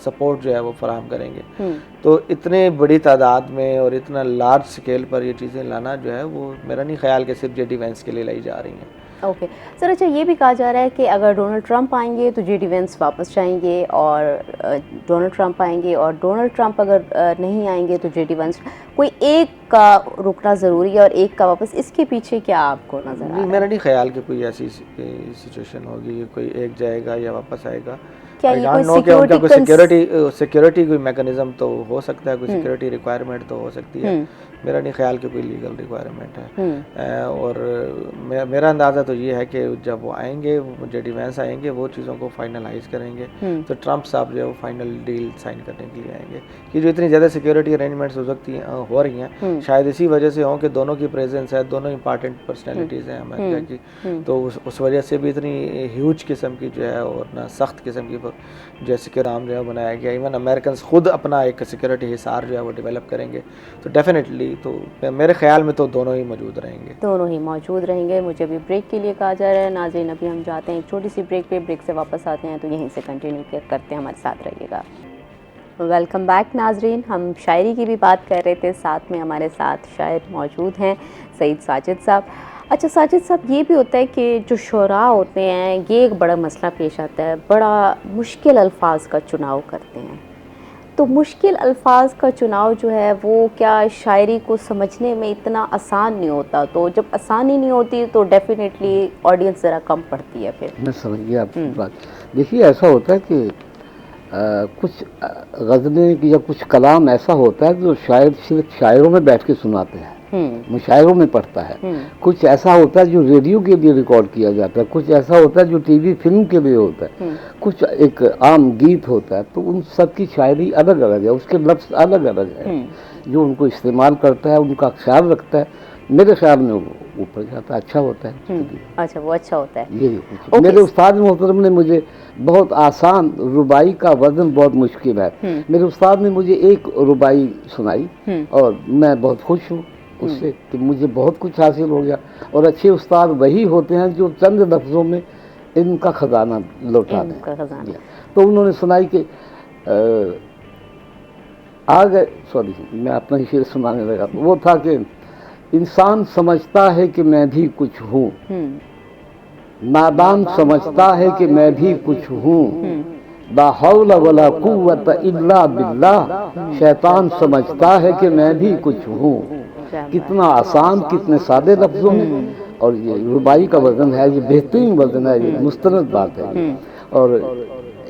सपोर्ट जो है वो फराहम करेंगे। तो इतने बड़ी तादाद में और इतना लार्ज स्केल पर ये चीज़ें लाना जो है वो मेरा नहीं ख्याल कि सिर्फ जेडी वैंस के लिए लाई जा रही हैं। ओके सर, अच्छा ये भी कहा जा रहा है कि अगर डोनाल्ड ट्रंप आएंगे तो जेडी वैंस वापस जाएंगे, और डोनाल्ड ट्रंप आएंगे और डोनाल्ड ट्रंप अगर नहीं आएंगे तो जेडी वैंस, कोई एक का रुकना ज़रूरी है और एक का वापस, इसके पीछे क्या आपको नज़र आ रहा है? मेरा नहीं ख्याल कि कोई ऐसी सिचुएशन होगी, कोई एक जाएगा या वापस आएगा। क्या ये कोई सिक्योरिटी कोई मैकेनिज्म तो हो सकता है, कोई सिक्योरिटी रिक्वायरमेंट तो हो सकती है। मेरा नहीं ख्याल कि कोई लीगल रिक्वायरमेंट है। और मेरा अंदाज़ा तो ये है कि जब वो आएंगे, जेडी वैंस आएंगे, वो चीज़ों को फाइनलाइज करेंगे तो ट्रंप साहब जो है वो फाइनल डील साइन करने के लिए आएंगे। कि जो इतनी ज़्यादा सिक्योरिटी अरेंजमेंट्स हो रही हैं शायद इसी वजह से हों कि दोनों की प्रेजेंस है, दोनों इंपॉर्टेंट पर्सनैलिटीज़ हैं अमेरिका की, तो उस वजह से भी इतनी ह्यूज किस्म की जो है और ना सख्त किस्म की जो सिक्योराम जो है बनाया गया। इवन अमेरिकन खुद अपना एक सिक्योरिटी हिसार जो है वो डेवलप करेंगे। तो डेफिनेटली तो मेरे ख्याल में तो दोनों ही मौजूद रहेंगे। दोनों ही मौजूद रहेंगे। मुझे अभी ब्रेक के लिए कहा जा रहा है। नाज़रीन, अभी हम जाते हैं एक छोटी सी ब्रेक पे, ब्रेक से वापस आते हैं तो यहीं से कंटिन्यू करते हैं, हमारे साथ रहिएगा। वेलकम बैक नाजरीन, हम शायरी की भी बात कर रहे थे, साथ में हमारे साथ शायर मौजूद हैं सईद साजिद साहब। अच्छा साजिद साहब, ये भी होता है कि जो शुरा होते हैं ये एक बड़ा मसला पेश आता है, बड़ा मुश्किल अल्फाज का चुनाव करते हैं। तो मुश्किल अल्फाज का चुनाव जो है वो क्या शायरी को समझने में इतना आसान नहीं होता? तो जब आसानी नहीं होती तो डेफिनेटली ऑडियंस ज़रा कम पड़ती है। फिर मैं समझ गया आपकी बात। देखिए, ऐसा होता है कि कुछ गज़लें या कुछ कलाम ऐसा होता है जो शायर सिर्फ शायरों में बैठ के सुनाते हैं, मुशायरों में पढ़ता है। कुछ ऐसा होता है जो रेडियो के लिए रिकॉर्ड किया जाता है, कुछ ऐसा होता है जो टीवी फिल्म के लिए होता है, कुछ एक आम गीत होता है। तो उन सब की शायरी अलग अलग है, उसके लफ्ज़ अलग अलग है, जो उनको इस्तेमाल करता है, उनका ख्याल रखता है। मेरे ख्याल में वो ऊपर जाता है, अच्छा होता है। अच्छा, वो अच्छा होता है। ये मेरे उस्ताद मोहतरम ने मुझे बहुत आसान, रुबाई का वजन बहुत मुश्किल है, मेरे उस्ताद ने मुझे एक रुबाई सुनाई और मैं बहुत खुश हूँ उससे कि मुझे बहुत कुछ हासिल हो गया। और अच्छे उस्ताद वही होते हैं जो चंद लफ्ज़ों में इनका खजाना लौटा दें। तो उन्होंने सुनाई कि आ गए, सॉरी मैं अपना ही शेर सुनाने लगा। वो था कि इंसान समझता है कि मैं भी कुछ हूँ, नादान समझता है कि मैं भी कुछ हूँ, ला हौला वला कुव्वत इल्ला बिल्लाह, शैतान समझता है कि मैं भी कुछ हूँ। कितना आसान, कितने सादे लफ्ज़ों में, और ये रुबाई का वजन है, ये बेहतरीन वजन है, ये मुस्तनद बात है। और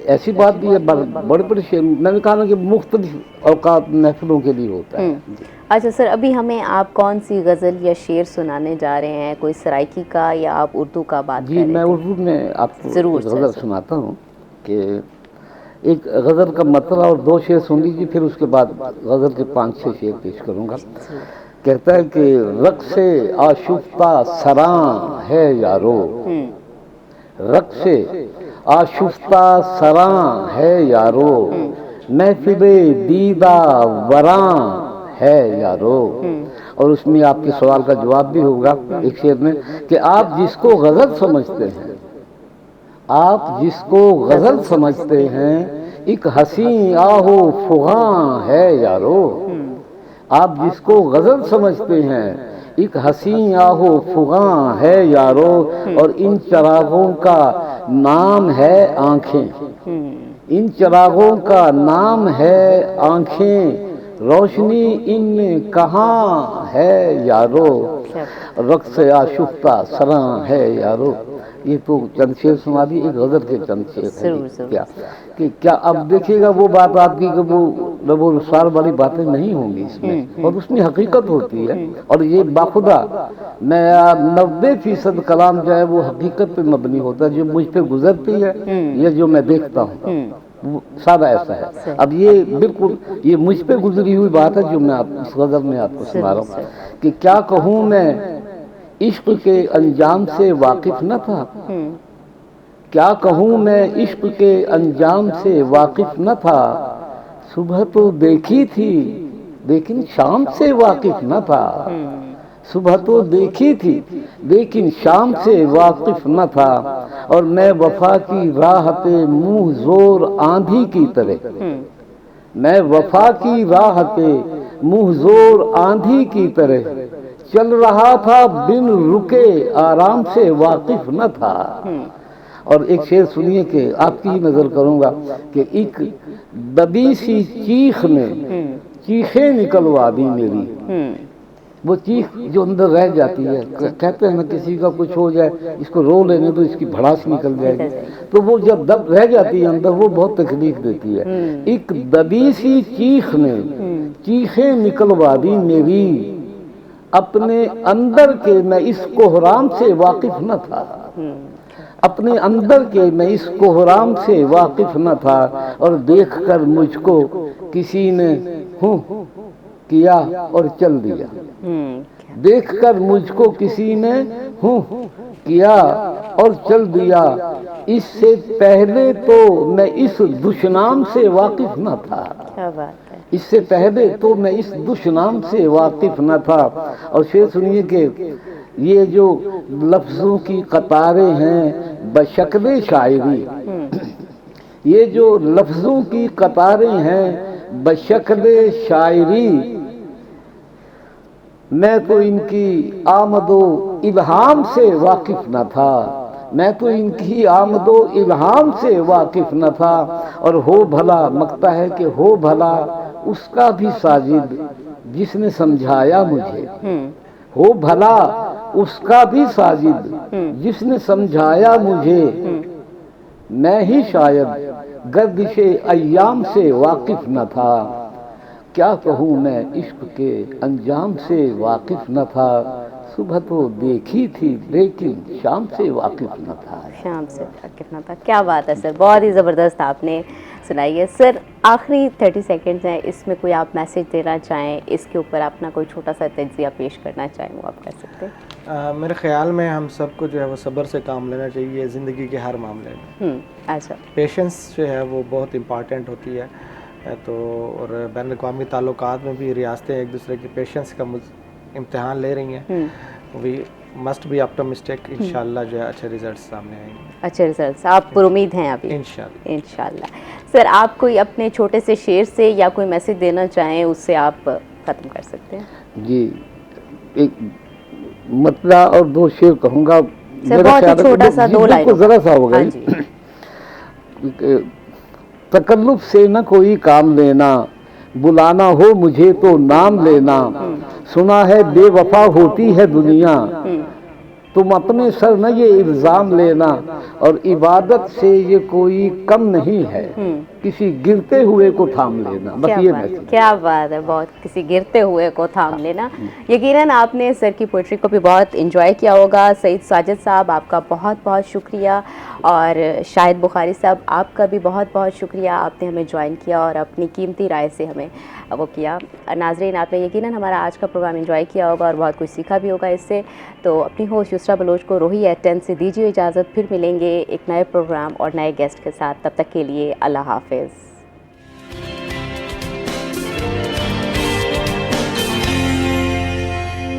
ऐसी बात भी है, बड़े बड़े शेर मैंने कहा ना कि मुख्तलिफ औकात महफिलों के लिए होता है। अच्छा सर, अभी हमें आप कौन सी गज़ल या शेर सुनाने जा रहे हैं? कोई सराइकी का या आप उर्दू का बात जी, मैं उर्दू में आपको गज़ल सुनाता हूँ कि एक गज़ल का मतलब और दो शेर सुन लीजिए, फिर उसके बाद गज़ल के 5-6 शेर पेश करूँगा। कहता है कि रक़्स आशुफ्ता सरां है यारो, रक़्स आशुफ्ता सरां है यारो, महफिले दीदा वरां है यारो। और उसमें आपके सवाल का जवाब भी होगा एक शेर में कि आप जिसको गजल समझते हैं, आप जिसको गजल समझते हैं, एक हसी आहो फुगां है यारो। आप जिसको गजल समझते हैं, एक हसी आहो फुगां है यारो। और इन चरागों का नाम है आंखें, इन चरागों का नाम है आंखें, रोशनी इनमें कहाँ है यारो। रक्स आशुफ्ता सरां है यारो। ये तो चंद शेर सुना दी, एक गजल के चंद शेर है। क्या अब देखिएगा वो बात आपकी कि वो रबो रुसार वाली बातें नहीं होंगी इसमें, और उसमें हकीकत होती है। और ये बाखुदा मैं 90% कलाम जो है वो हकीकत पे मबनी होता है, जो मुझ पे गुजरती है या जो मैं देखता हूँ, सारा ऐसा है। अब ये बिल्कुल ये मुझ पे गुजरी हुई बात है जो मैं इस गजल में आपको सुना रहा हूँ कि क्या कहूँ मैं इश्क के अंजाम से वाकिफ न था, क्या कहूँ मैं इश्क के अंजाम से वाकिफ न था। सुबह तो देखी थी लेकिन शाम से वाकिफ न था, सुबह तो देखी थी लेकिन शाम से वाकिफ न था। और मैं वफा की राह पे मुंह जोर आंधी की तरह, मैं वफा की राह पे मुंह जोर आंधी की तरह चल रहा था, बिन रुके आराम से वाकिफ न था। और एक शेर सुनिए कि आपकी ही नजर करूंगा कि एक दबी सी चीख में चीखें निकलवा दी मेरी। वो चीख जो अंदर रह जाती है, कहते हैं ना किसी का कुछ हो जाए इसको रो लेने तो इसकी भड़ास निकल जाएगी, तो वो जब दब रह जाती है अंदर वो बहुत तकलीफ देती है। एक दबी सी चीख में चीखें निकलवा दी मेरी, अपने अंदर के मैं इस कोहराम से वाकिफ न था, अपने अंदर के मैं इस कोहराम से वाकिफ न था। और देखकर मुझको किसी ने हूँ किया और चल दिया, देखकर मुझको किसी ने हूँ किया और चल दिया। इससे पहले तो मैं इस दुश्नाम से वाकिफ न था, क्या बात है। इससे पहले तो मैं इस दुश्नाम से वाकिफ न था। और शेर सुनिए कि ये जो लफ्जों की कतारें हैं बशक्ल शायरी, ये जो लफ्जों की कतारें हैं बशक्ल शायरी, मैं तो इनकी आमदो इल्हाम से वाकिफ न था, मैं तो इनकी आमदो इल्हाम से वाकिफ न था। और हो भला मकता है कि हो भला उसका भी साजिद जिसने समझाया मुझे, हो भला उसका भी साजिद जिसने समझाया मुझे। मैं ही शायद गर्दिशे अय्याम से वाकिफ न था, क्या कहूँ मैं इश्क के अंजाम से वाकिफ न था। सुबह तो देखी थी लेकिन शाम से वाकिफ न था, शाम से वाकिफ न था। क्या बात है सर, बहुत ही ज़बरदस्त आपने सुनाई है। सर आखिरी 30 सेकंड्स हैं, इसमें कोई आप मैसेज देना चाहें, इसके ऊपर अपना कोई छोटा सा तज्जिया पेश करना चाहें वो आप कर सकते हैं। मेरे ख्याल में हम सबको जो है वो सब्र से काम लेना चाहिए ज़िंदगी के हर मामले में। अच्छा, पेशेंस जो है वो बहुत इम्पॉर्टेंट होती है। तो और बैन अक़वामी ताल्लुकात में भी रियासतें एक दूसरे की पेशेंस का इम्तिहान ले रही हैं। वी मस्ट बी ऑप्टिमिस्टिक, इंशाल्लाह जो है अच्छे रिजल्ट सामने आएंगे। अच्छे रिजल्ट्स आप पुरुमीद हैं अभी? इंशाल्लाह। इंशाल्लाह। सर आप कोई अपने छोटे से शेर से या कोई मैसेज देना चाहें उससे आप ख़त्म कर सकते हैं। जी एक मतला और दो शेर कहूँगा, बहुत ही छोटा सा, 2 लाइन जरा सा होगा। तकल्लुफ से न कोई काम लेना, बुलाना हो मुझे तो नाम लेना। सुना है बेवफा होती है दुनिया, तुम अपने सर न ये इल्ज़ाम लेना। और इबादत से ये कोई कम नहीं है, किसी गिरते हुए को थाम लेना। बस ये मैसेज। क्या बात है, बहुत किसी गिरते हुए को थाम लेना। यकीनन आपने सर की पोइट्री को भी बहुत इंजॉय किया होगा। सईद साजिद साहब आपका बहुत बहुत शुक्रिया, और शाहिद बुखारी साहब आपका भी बहुत बहुत शुक्रिया, आपने हमें ज्वाइन किया और अपनी कीमती राय से हमें वो किया। नाज़रीन आपने यकीनन हमारा आज का प्रोग्राम एंजॉय किया होगा और बहुत कुछ सीखा भी होगा इससे। तो अपनी होस्ट युसरा बलोच को रोही एट 10 से दीजिए इजाज़त, फिर मिलेंगे एक नए प्रोग्राम और नए गेस्ट के साथ। तब तक के लिए अल्लाह हाफ़िज़।